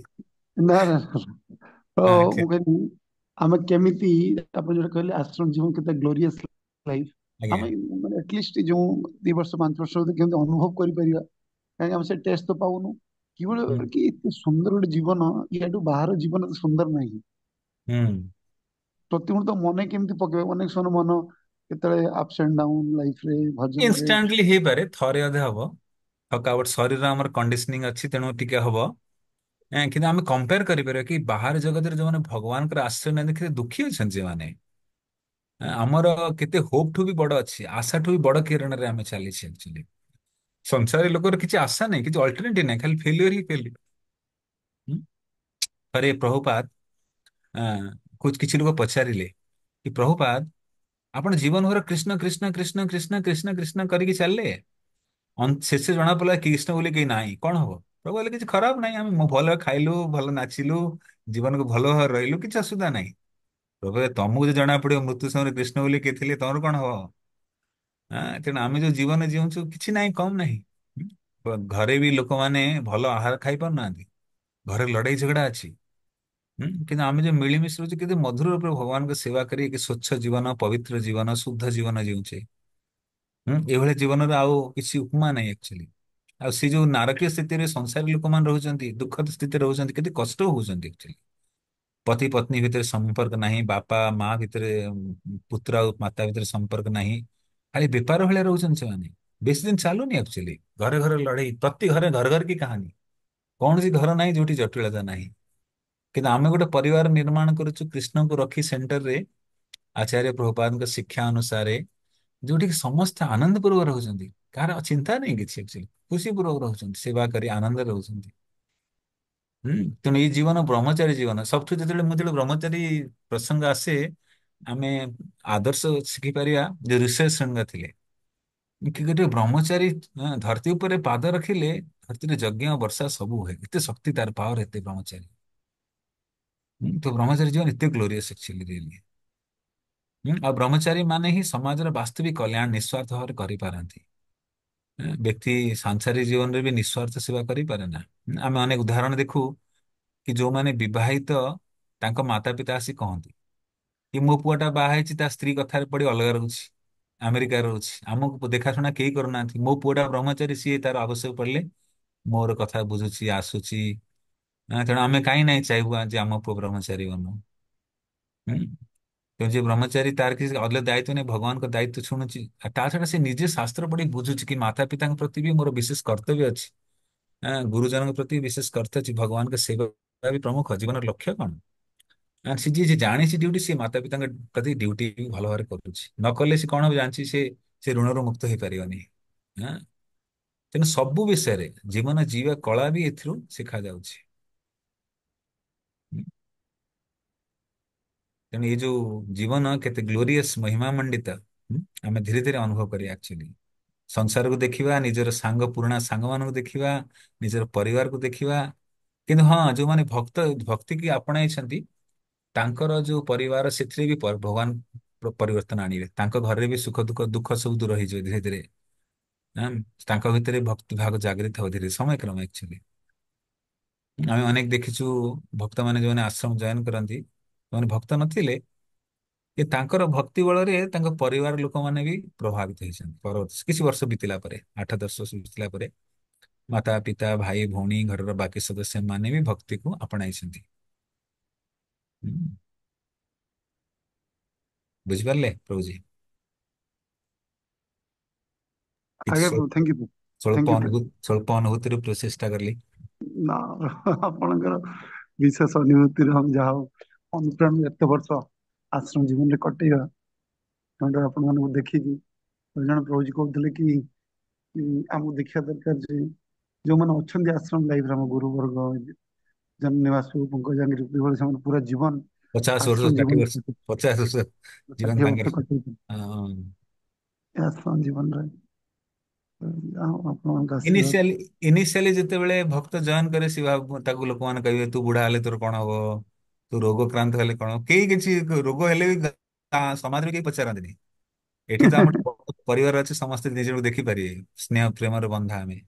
ନା ନା ନା। ତ ଆଜ୍ଞା। ମୁଁ କହିଲି ଆମେ କେମିତି ଆପଣ ଯୋଉଟା କହିଲେ ଆଶ୍ରମ ଜୀବନ କେତେ ଗ୍ଲୋରିୟସ୍ ଲାଇଫ ଆଜ୍ଞା। ଆମେ ମାନେ ଆଟଲିଷ୍ଟ ଯୋଉ 2 ବର୍ଷ 5 ବର୍ଷ ଭିତରେ କେମିତି ଅନୁଭବ କରିପାରିବା କାହିଁକି ଆମେ ସେ ଟେଷ୍ଟ ତ ପାଉନୁ କିଭଳି ହୁଁ। ଭାବରେ କି ଏତେ ସୁନ୍ଦର ଗୋଟେ ଜୀବନ ୟାଠୁ ବାହାର ଜୀବନ ଏତେ ସୁନ୍ଦର ନାହିଁ। ହୁଁ। ପ୍ରତିମୁହୂର୍ତ୍ତ ମନେ କେମିତି ପକେଇବ ଅନେକ ସମୟ ମନ କେତେବେଳେ ଅପ୍ସ ଆଣ୍ଡ ଡାଉନ ଲାଇଫ ରେ ଭଜନରେ ଇନଷ୍ଟାଣ୍ଟଲି ହେଇପାରେ ଥରେ ଅଧେ ହବ। ଥକାବଟ ଶରୀର ଆମର କଣ୍ଡିସନିଂ ଅଛି ତେଣୁ ଟିକେ ହବ। କିନ୍ତୁ ଆମେ କମ୍ପେୟାର କରିପାରିବା କି ବାହାର ଜଗତରେ ଯୋଉମାନେ ଭଗବାନଙ୍କର ଆଶ୍ରୟ ନେଇ କେତେ ଦୁଃଖୀ ଅଛନ୍ତି ସେମାନେ। ଆମର କେତେ ହୋପ ଠୁ ବି ବଡ ଅଛି ଆଶା ଠୁ ବି ବଡ କିରଣରେ ଆମେ ଚାଲିଛେ ଆକ୍ଚୁଆଲି। ସଂସାରୀ ଲୋକର କିଛି ଆଶା ନାହିଁ କିଛି ଅଲ୍ଟରନେଟିଭ ନାହିଁ ଖାଲି ଫେଲ୍ୟୁର ହିଁ ଫେଲ୍ୟୁର। ଥରେ ପ୍ରଭୁପାଦ କିଛି ଲୋକ ପଚାରିଲେ କି ପ୍ରଭୁପାଦ ଆପଣ ଜୀବନ ଭର କୃଷ୍ଣ କୃଷ୍ଣ କୃଷ୍ଣ କୃଷ୍ଣ କୃଷ୍ଣ କୃଷ୍ଣ କରିକି ଚାଲିଲେ ଶେଷରେ ଜଣା ପଡିଲା କୃଷ୍ଣ ବୋଲି କେହି ନାହିଁ କଣ ହବ? ପ୍ରଭୁ କହିଲେ କିଛି ଖରାପ ନାହିଁ ଆମେ ଭଲ ଖାଇଲୁ ଭଲ ନାଚିଲୁ ଜୀବନକୁ ଭଲ ଭାବରେ ରହିଲୁ କିଛି ଅସୁବିଧା ନାହିଁ। ପ୍ରଭୁ କହିଲେ, ତମକୁ ଯଦି ଜଣା ପଡିବ ମୃତ୍ୟୁ ସମୟରେ କୃଷ୍ଣ ବୋଲି କିଏ ଥିଲେ ତମର କଣ ହବ? ତେଣୁ ଆମେ ଯୋଉ ଜୀବନ ଜିଉଛୁ କିଛି ନାହିଁ କମ ନାହିଁ। ଘରେ ବି ଲୋକମାନେ ଭଲ ଆହାର ଖାଇ ପାରୁନାହାନ୍ତି। ଘରେ ଲଢେଇ ଝଗଡା ଅଛି। କିନ୍ତୁ ଆମେ ଯୋଉ ମିଳିମିଶି ରହୁଛୁ କେତେ ମଧୁର ରୂପେ ଭଗବାନଙ୍କ ସେବା କରି ସ୍ୱଚ୍ଛ ଜୀବନ ପବିତ୍ର ଜୀବନ ଶୁଦ୍ଧ ଜୀବନ ଜିଉଛେ। ଏଭଳିଆ ଜୀବନରେ ଆଉ କିଛି ଉପମା ନାହିଁ ଆକ୍ଚୁଆଲି। ଆଉ ସେ ଯୋଉ ନାରକୀୟ ସ୍ଥିତିରେ ସଂସାରୀ ଲୋକମାନେ ରହୁଛନ୍ତି ଦୁଃଖଦ ସ୍ଥିତିରେ ରହୁଛନ୍ତି କେତେ କଷ୍ଟ ହଉଛନ୍ତି ଆକ୍ଚୁଆଲି। ପତି ପତ୍ନୀ ଭିତରେ ସମ୍ପର୍କ ନାହିଁ ବାପା ମା ଭିତରେ ପୁତ୍ର ଆଉ ମାତା ଭିତରେ ସମ୍ପର୍କ ନାହିଁ। ଖାଲି ବେପାର ଭଳିଆ ରହୁଛନ୍ତି ସେମାନେ। ବେଶୀ ଦିନ ଚାଲୁନି ଆକ୍ଚୁଆଲି। ଘରେ ଘରେ ଲଢେଇ ପ୍ରତି ଘରେ ଘର ଘର କି କାହାଣୀ। କୌଣସି ଘର ନାହିଁ ଯୋଉଠି ଜଟିଳତା ନାହିଁ। କିନ୍ତୁ ଆମେ ଗୋଟେ ପରିବାର ନିର୍ମାଣ କରୁଛୁ କୃଷ୍ଣଙ୍କୁ ରଖି ସେଣ୍ଟରରେ ଆଚାର୍ଯ୍ୟ ପ୍ରଭୁପାଦଙ୍କ ଶିକ୍ଷା ଅନୁସାରେ ଯୋଉଠିକି ସମସ୍ତେ ଆନନ୍ଦ ପୂର୍ବକ ରହୁଛନ୍ତି କାହାର ଚିନ୍ତା ନାହିଁ କିଛି ଆକ୍ଚୁଆଲି ଖୁସି ପୂର୍ବକ ରହୁଛନ୍ତି ସେବା କରି ଆନନ୍ଦରେ ରହୁଛନ୍ତି। ତେଣୁ ଏଇ ଜୀବନ ବ୍ରହ୍ମଚାରୀ ଜୀବନ ସବୁଠୁ ଯେତେବେଳେ ମୁଁ ଯେତେବେଳେ ବ୍ରହ୍ମଚାରୀ ପ୍ରସଙ୍ଗ ଆସେ ଆମେ ଆଦର୍ଶ ଶିଖିପାରିବା ଯେ ଋଷ୍ୟଶୃଙ୍ଗ ଥିଲେ କି ଗୋଟେ ବ୍ରହ୍ମଚାରୀ ଧରତୀ ଉପରେ ପାଦ ରଖିଲେ ଧରତୀରେ ଯଜ୍ଞ ବର୍ଷା ସବୁ ହୁଏ ଏତେ ଶକ୍ତି ତାର ପାୱାର ଏତେ ବ୍ରହ୍ମଚାରୀ। ତ ବ୍ରହ୍ମଚାରୀ ଜୀବନ ଏତେ ଗ୍ଲୋରିୟସ୍ ଆକ୍ଚୁଆଲି ରିଏଲି। ଆଉ ବ୍ରହ୍ମଚାରୀ ମାନେ ହିଁ ସମାଜର ବାସ୍ତବିକ କଲ୍ୟାଣ ନିଃସ୍ୱାର୍ଥ ଭାବରେ କରିପାରନ୍ତି। ବ୍ୟକ୍ତି ସାଂସାରିକ ଜୀବନରେ ବି ନିଃସ୍ୱାର୍ଥ ସେବା କରିପାରେ ନା। ଆମେ ଅନେକ ଉଦାହରଣ ଦେଖୁ କି ଯୋଉମାନେ ବିବାହିତ ତାଙ୍କ ମାତା ପିତା ଆସି କହନ୍ତି କି ମୋ ପୁଅଟା ବାହା ହେଇଛି ତା ସ୍ତ୍ରୀ କଥାରେ ପଡି ଅଲଗା ରହୁଛି ଆମେରିକାରେ ରହୁଛି ଆମକୁ ଦେଖାଶୁଣା କେହି କରୁନାହାନ୍ତି ମୋ ପୁଅଟା ବ୍ରହ୍ମଚାରୀ ସିଏ ତାର ଆବଶ୍ୟକ ପଡିଲେ ମୋର କଥା ବୁଝୁଛି ଆସୁଛି। ତେଣୁ ଆମେ କାହିଁ ନାହିଁ ଚାହିଁବୁ ଯେ ଆମ ପୁଅ ବ୍ରହ୍ମଚାରୀ ବନୁ। ହୁଁ। ତେଣୁ ଯେ ବ୍ରହ୍ମଚାରୀ ତାର କିଛି ଅଲଗା ଦାୟିତ୍ୱ ନେଇ ଭଗବାନଙ୍କ ଦାୟିତ୍ୱ ଶୁଣୁଛି ଆଉ ତା ଛଡା ସେ ନିଜେ ଶାସ୍ତ୍ର ପଢି ବୁଝୁଛି କି ମାତା ପିତାଙ୍କ ପ୍ରତି ବି ମୋର ବିଶେଷ କର୍ତ୍ତବ୍ୟ ଅଛି। ଗୁରୁଜନଙ୍କ ପ୍ରତି ବିଶେଷ କର୍ତ୍ତବ୍ୟ ଅଛି ଭଗବାନଙ୍କ ସେବା ବି ପ୍ରମୁଖ ଜୀବନର ଲକ୍ଷ୍ୟ କଣ? ସେ ଯିଏ ଜାଣିଛି ଡ୍ୟୁଟି ସେ ମାତା ପିତାଙ୍କ ପ୍ରତି ଡ୍ୟୁଟି ଭଲ ଭାବରେ କରୁଛି ନ କଲେ ସେ କଣ ଜାଣିଛି ସେ ଋଣରୁ ମୁକ୍ତ ହେଇପାରିବନି। ହଁ। ତେଣୁ ସବୁ ବିଷୟରେ ଜୀବନ ଜୀବା କଳା ବି ଏଥିରୁ ଶିଖା ଯାଉଛି। ତେଣୁ ଏଇ ଯୋଉ ଜୀବନ କେତେ ଗ୍ଲୋରିୟସ୍ ମହିମା ମଣ୍ଡିତ ଆମେ ଧୀରେ ଧୀରେ ଅନୁଭବ କରିବା ଆକ୍ଚୁଆଲି। ସଂସାରକୁ ଦେଖିବା ନିଜର ସାଙ୍ଗ ପୁରୁଣା ସାଙ୍ଗମାନଙ୍କୁ ଦେଖିବା ନିଜର ପରିବାରକୁ ଦେଖିବା। କିନ୍ତୁ ହଁ ଯୋଉମାନେ ଭକ୍ତି କି ଆପଣେଇଛନ୍ତି ତାଙ୍କର ଯୋଉ ପରିବାର ସେଥିରେ ବି ଭଗବାନ ପରିବର୍ତ୍ତନ ଆଣିବେ ତାଙ୍କ ଘରେ ବି ସୁଖ ଦୁଃଖ ସବୁ ଦୂର ହେଇଯିବ ଧୀରେ ଧୀରେ। ହଁ, ତାଙ୍କ ଭିତରେ ଭକ୍ତି ଭାବ ଜାଗୃତ ହବ ଧୀରେ ସମୟ କ୍ରମେ ଆକ୍ଚୁଆଲି। ଆମେ ଅନେକ ଦେଖିଛୁ ଭକ୍ତ ମାନେ ଯୋଉମାନେ ଆଶ୍ରମ ଜଏନ କରନ୍ତି ସେମାନେ ଭକ୍ତ ନଥିଲେ କି ତାଙ୍କର ଭକ୍ତି ବଳରେ ତାଙ୍କ ପରିବାର ଲୋକମାନେ ବି ପ୍ରଭାବିତ ହେଇଛନ୍ତି ପରବର୍ତ୍ତୀ କିଛି ବର୍ଷ ବିତିଲା ପରେ 8-10 ବର୍ଷ ବିତିଲା ପରେ ମାତା ପିତା ଭାଇ ଭଉଣୀ ଘରର ବାକି ସଦସ୍ୟ ମାନେ ବି ଭକ୍ତିକୁ ଆପଣାଇଛନ୍ତି। ହୁଁ। ବୁଝିପାରିଲେ ପ୍ରଭୁଜୀ? କିଛି ଆଜ୍ଞା ପ୍ରଭୁ thank you thank you thank ସ୍ୱଳ୍ପ ଅନୁଭୂତିରୁ ପ୍ରଚେଷ୍ଟା କଲି। ନା ଆପଣଙ୍କର ବିଶେଷ ଅନୁଭୂତିର ଯାହା ହଉ ଅନୁପ୍ରାଣ ଏତେ ବର୍ଷ ଆଶ୍ରମ ଜୀବନରେ କଟେଇବା ତେଣୁ ଆପଣ ମାନଙ୍କୁ ଦେଖିକି ଜଣେ ପ୍ରଭୁଜୀ କହୁଥିଲେ କି ଆମକୁ ଦେଖିବା ଦରକାର ଯେ ଯୋଉମାନେ ଅଛନ୍ତି ଆଶ୍ରମ ଲାଇଫରେ ଆମ ଗୁରୁ ବର୍ଗ ନିବାସ ପଙ୍କଜାଙ୍ଗିରି ଭଳି ସେମାନେ ପୁରା ଜୀବନ 50 ବର୍ଷ ଆଶ୍ରମ ଜୀବନ 60 ବର୍ଷ 50 ବର୍ଷ ଜୀବନ 60 ତାଙ୍କର। ବର୍ଷ କଟେଇଛନ୍ତି ହଁ। ଏ ଆଶ୍ରମ ଜୀବନରେ ଯାହା ହଉ ଆପଣଙ୍କ ଆଶୀର୍ବାଦ। ଇନିସିଆଲି ଇନିସିଆଲି ଯେତେବେଳେ ଭକ୍ତ ଜଏନ କରେ ସେ ତାକୁ ଲୋକମାନେ କହିବେ ତୁ ବୁଢା ହେଲେ ତୋର କଣ ହବ, ତୁ ରୋଗକ୍ରାନ୍ତ ହେଲେ କଣ ହବ? କେହି କିଛି ରୋଗ ହେଲେ ବି ସମାଜରେ କେହି ପଚାରନ୍ତିନି। ଏଠି ତ ଆମର ବହୁତ ପରିବାର ଅଛି, ସମସ୍ତେ ନିଜକୁ ଦେଖିପାରିବେ, ସ୍ନେହ ପ୍ରେମର ବନ୍ଧା ଆମେ।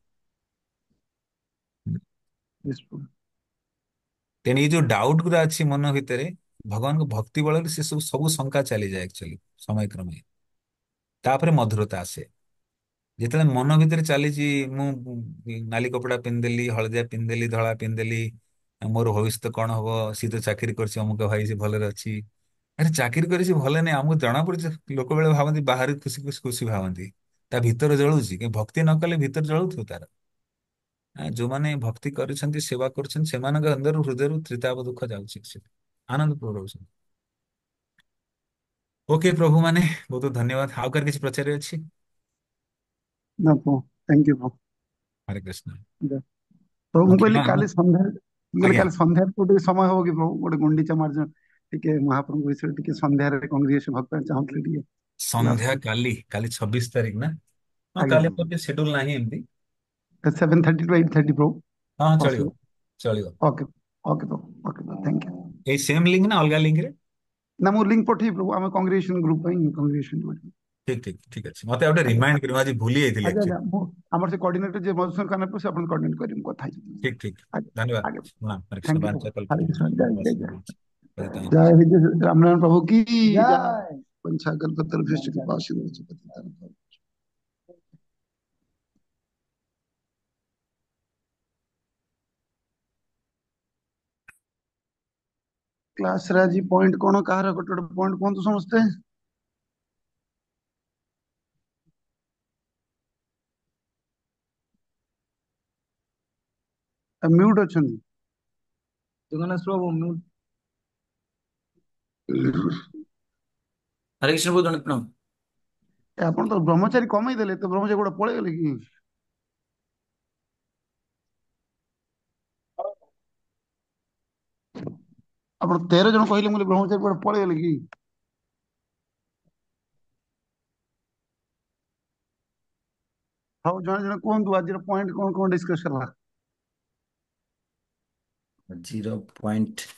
ନିଶ୍ଚୟ। ତେଣୁ ଏଇ ଯୋଉ ଡାଉଟ ଗୁରା ଅଛି ମନ ଭିତରେ, ଭଗବାନଙ୍କ ଭକ୍ତି ବଳରେ ସେ ସବୁ ସବୁ ଶଙ୍କା ଚାଲିଯାଏ ଆକ୍ଚୁଆଲି ସମୟ କ୍ରମେ। ତାପରେ ମଧୁରତା ଆସେ। ଯେତେବେଳେ ମନ ଭିତରେ ଚାଲିଛି ମୁଁ ନାଲି କପଡା ପିନ୍ଧିଦେଲି, ହଳଦିଆ ପିନ୍ଧିଦେଲି, ଧଳା ପିନ୍ଧିଦେଲି, ମୋର ଭବିଷ୍ୟତ କଣ ହବ, ସିଏ ତ ଚାକିରି କରିଛି ଅମୁକ ଭାଇ ସେ ଭଲରେ ଅଛି। ଆରେ ଚାକିରି କରିଛି ଭଲ ନାହିଁ ଆମକୁ ଜଣା ପଡୁଛି, ଲୋକ ବେଳେ ଭାବନ୍ତି ବାହାରେ ଖୁସି ଖୁସି ଖୁସି ଭାବନ୍ତି, ତା ଭିତରେ ଜଳୁଛି କି ଭକ୍ତି ନ କଲେ ଭିତରେ ଜଳୁଥିବ ତାର। ଯୋଉମାନେ ଭକ୍ତି କରିଛନ୍ତି ସେବା କରୁଛନ୍ତି ସେମାନଙ୍କ ଅନ୍ଦରରୁ ହୃଦୟରୁ ତ୍ରିତାପ ଦୁଃଖ ଯାଉଛି, ସେ ଆନନ୍ଦ ପୂର୍ଣ୍ଣ ରହୁଛନ୍ତି। ଓକେ ପ୍ରଭୁ ମାନେ ବହୁତ ଧନ୍ୟବାଦ। ଆଉ କାହାର କିଛି ପଚାରି ଅଛି? ନା ପ୍ରଭୁ, ଥ୍ୟାଙ୍କ ୟୁ ପ୍ରଭୁ। ହରେ କୃଷ୍ଣ। ପ୍ରଭୁ ମୁଁ ମୁଁ କହିଲି କ୍ଷମା କାଲି ସନ୍ଧ୍ୟାରେ, ମୁଁ କହିଲି ଆଜ୍ଞା। କାଲି ସନ୍ଧ୍ୟାରେ କୋଉ ଟିକେ ସମୟ ହବ କି ପ୍ରଭୁ, ଗୋଟେ ଗୁଣ୍ଡିଚା ମାର୍ଜନ ଟିକେ ମହାପ୍ରଭୁଙ୍କ ବିଷୟରେ ଟିକେ ସନ୍ଧ୍ୟାରେ କଂଗ୍ରେସ ଭକ୍ତ ଚାହୁଁଥିଲେ ଟିକେ କ୍ଲାସ ସନ୍ଧ୍ୟା ପାଇଁ। କାଲି କାଲି 26 ତାରିଖ ନା? ହଁ ଆଜ୍ଞା କାଲି ପ୍ରଭୁ, ମୋର କିଛି ସେଡ୍ୟୁଲ ନାହିଁ ଏମିତି। 7:30 to 8:30 ପ୍ରଭୁ। ହଁ ଚଳିବ ପସିବଲ? ଚଳିବ। ଓକେ, ଓକେ ପ୍ରଭୁ, ଓକେ ପ୍ରଭୁ, ଥ୍ୟାଙ୍କ ୟୁ। ଏଇ ସେମ୍ ଲିଙ୍କ ନା ଅଲଗା ଲିଙ୍କରେ? ନା ମୁଁ ଲିଙ୍କ ପଠେଇବି ପ୍ରଭୁ, ଆମେ କଂଗ୍ରେଗେସନ ଗ୍ରୁପ ପାଇଁ କଂଗ୍ରେଗେସନ। ଠିକ ଠିକ ଠିକ ଅଛି, ମତେ ଆଉ ଗୋଟେ ଆଜ୍ଞା ରିମାଇଣ୍ଡ କରିବ, ଆଜି ଭୁଲି ଯାଇଥିଲି ଆଜ୍ଞା ଆଜ୍ଞା, ଆକ୍ଚୁଆଲି। ମୁଁ ଆମର ସେ କୋଅର୍ଡିନେଟର ଯେ ମଧୁସୂଦନ କାନପୁର ସେ ଆପଣଙ୍କୁ କୋଅର୍ଡିନେଟ କରିବି, ମୁଁ କଥା ହେଇଯିବି। ଠିକ ଠିକ। ଆଜ୍ଞା ଧନ୍ୟବାଦ। ଆଜ୍ଞା, ପ୍ରଣାମ। ହରେ କୃଷ୍ଣ। ଥ୍ୟାଙ୍କ ୟୁ ବାଞ୍ଚା ପ୍ରଭୁ, ହରେ କଲ୍ପତରୁ କୃଷ୍ଣ, ଜୟ ଜୟ ଜୟ। ପତିତାନାଂ जय ପାବନ। विजय रामनारायण प्रभु की जय। पंचाकल पत्र भ्रष्ट कृपा सिंधु। क्लास रे आज पॉइंट कोन काହାର ଗୋଟେ ଗୋଟେ पॉइंट कोन तो समझते म्यूट ଅଛନ୍ତି। ଜଗନ୍ନାଥ ପ୍ରଭୁ ମୁଁ ହରେ କୃଷ୍ଣ ବହୁତ ଜଣେ ପ୍ରଣାମ। ଆପଣ ତ ବ୍ରହ୍ମଚାରୀ କମେଇ ଦେଲେ, ତ ବ୍ରହ୍ମଚାରୀ ଗୋଟେ ପଳେଇଗଲେ କି? ଆପଣ 13 ଜଣ କହିଲେ, ମୁଁ ବ୍ରହ୍ମଚାରୀ ଗୋଟେ ପଳେଇଗଲେ କି? ହଉ ଜଣେ ଜଣେ କୁହନ୍ତୁ ଆଜିର ପଏଣ୍ଟ କଣ କଣ ଡିସ୍କସ ହେଲା। Zero point.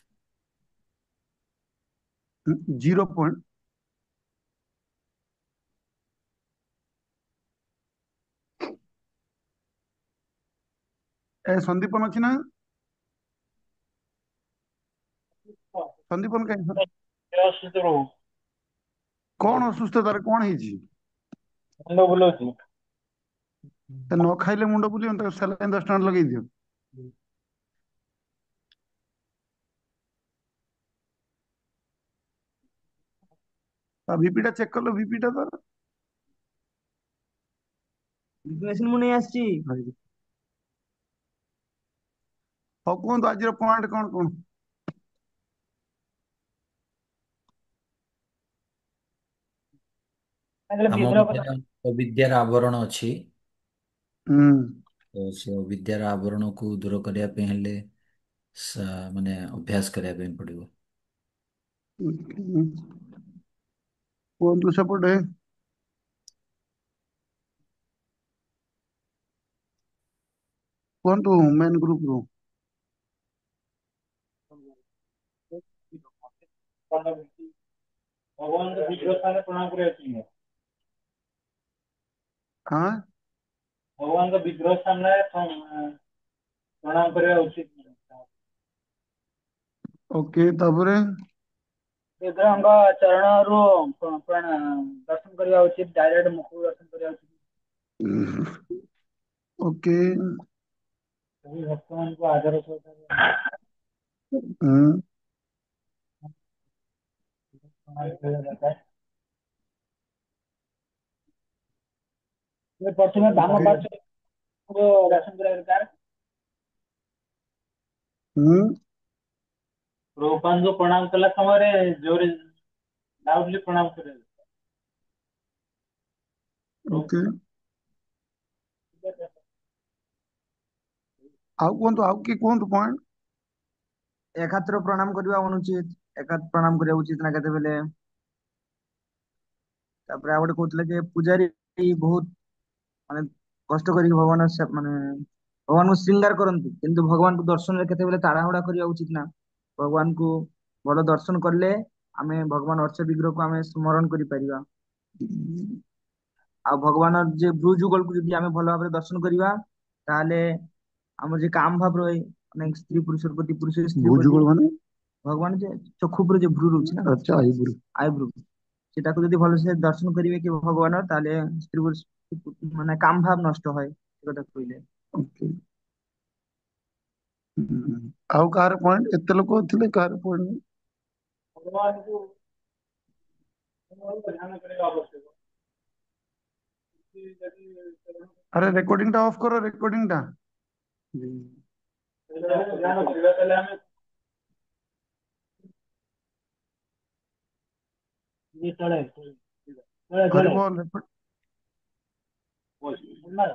0 ପଏଣ୍ଟ। ଏ ସନ୍ଦୀପନ ଅଛି ନା? ସନ୍ଦୀପନ କାହିଁ, କଣ ଅସୁସ୍ଥ ତାର କଣ ହେଇଛି? ମୁଣ୍ଡ ବୁଲଉଛି। ତା ନ ଖାଇଲେ ମୁଣ୍ଡ ବୁଲିବନି, ତାକୁ ସାଲାଇନ 10 ଟଙ୍କା ଲଗେଇ ଦିଅ। ତା ବିପି ଟା ଚେକ୍ କଲ, ବିପି ଟା ତାର। ମେସିନ ମୁଁ ନେଇ ଆସିଛି। ହଉ କୁହନ୍ତୁ ଆଜିର ପଏଣ୍ଟ କଣ କଣ? ଆମ ମଧ୍ୟରେ ଅବିଦ୍ୟାର ଆବରଣ ଅଛି। ହୁଁ। ତ ସେ ଅବିଦ୍ୟାର ଆବରଣକୁ ଦୂର କରିବା ପାଇଁ ହେଲେ ମାନେ ଅଭ୍ୟାସ କରିବା ପାଇଁ ପଡିବ। କୁହନ୍ତୁ ସେପଟେ। କୁହନ୍ତୁ ମେନ୍ ଗ୍ରୁପ ରୁ। ଭଗବାନଙ୍କ ବିଗ୍ରହ ସ୍ଥାନରେ ପ୍ରଣାମ କରିବା ଅଛି। ହଁ। ଭଗବାନଙ୍କ ବିଗ୍ରହ ସାମ୍ନାରେ ପ୍ରଣାମ କରିବା ଉଚିତ। ଓକେ, ତାପରେ ବିଗ୍ରହଙ୍କ ଚରଣରୁ ଦର୍ଶନ କରିବା ଉଚିତ, ଡାଇରେକ୍ଟ ମୁଖକୁ ଦର୍ଶନ କରିବା ଉଚିତ। ଓକେ। ସେହି ଭକ୍ତମାନଙ୍କୁ ଆଦର ସହକାରେ ହୁଁ। ପ୍ରଣାମ କରିବା ଦରକାର। ପ୍ରଥମେ ବାମ ଓକେ। ପାର୍ଶ୍ୱ ଦର୍ଶନ କରିବା ଦରକାର। ହୁଁ। ପ୍ରଭୁପାଦଙ୍କୁ ପ୍ରଣାମ କଲା ସମୟରେ ଜୋରେ ଲାଉଡଲି ପ୍ରଣାମ କରିବା ଓକେ। ଆଉ କୁହନ୍ତୁ, ଆଉ କିଏ କୁହନ୍ତୁ ପଏଣ୍ଟ। ଏକାତ୍ର ପ୍ରଣାମ କରିବା ଅନୁଚିତ, ଏକାତ୍ର ପ୍ରଣାମ କରିବା ଉଚିତ ନା କେତେବେଳେ। ତାପରେ ଆଉ ଗୋଟେ କହୁଥିଲେ ଯେ ପୂଜାରୀ ବହୁତ ମାନେ କଷ୍ଟ କରିକି ମାନେ ଭଗବାନଙ୍କୁ ଶୃଙ୍ଗାର କରନ୍ତି, କିନ୍ତୁ ଭଗବାନଙ୍କୁ ଦର୍ଶନରେ କେତେବେଳେ ତାড়ାହୁଡା କରିବା ଉଚିତ ନା। ଭଗବାନଙ୍କୁ ଭଲ ଦର୍ଶନ କଲେ ଆମେ ଭଗବାନ ଅର୍ଚ୍ଚ ବିଗ୍ରହକୁ ଆମେ ସ୍ମରଣ କରିପାରିବା। ଆଉ ଭଗବାନ ଯେ ବ୍ରୁ ଯୁଗଳକୁ ଯଦି ଆମେ ଭଲ ଭାବରେ ଦର୍ଶନ କରିବା, ତାହେଲେ ଆମର ଯେ କାମ ଭାବ ରହେ, ମାନେ ସ୍ତ୍ରୀ ପୁରୁଷ ପ୍ରତି, ପୁରୁଷ ସ୍ତ୍ରୀ ପ୍ରତି, ଭୁଜୁଗଳ ମାନେ ଭଗବାନ ଯେ ଚକ୍ଷୁ ଉପରେ ଯେ ଭ୍ରୁ ରହୁଛି ନା, ଆଚ୍ଛା ଆଇବୁରୁ। ଆଇବ୍ରୁ, ସେଟାକୁ ଯଦି ଭଲସେ ଦର୍ଶନ କରିବେ କି ଭଗବାନ, ତାହେଲେ ସ୍ତ୍ରୀ ପୁରୁଷ ମାନେ କାମ ଭାବ ନଷ୍ଟ হয়, ସେ କଥା କହିଲେ। ଓକେ। ଆଉ କାହାର ପଏଣ୍ଟ? ଏତେ ଲୋକ ଥିଲେ କାହାର ପଏଣ୍ଟ? ଭଗବାନଙ୍କୁ ଭଗବାନଙ୍କୁ ଧ୍ୟାନ କରିବା ଆବଶ୍ୟକ। ଯଦି ଆରେ ରେକର୍ଡିଂ ଟା ଅଫ୍ କର, ରେକର୍ଡିଂ ଟା। ଧ୍ୟାନ କରିବା ତାହେଲେ ଆମେ ତଳେ ତଳେ ହରିବୋଲ। ତଳେ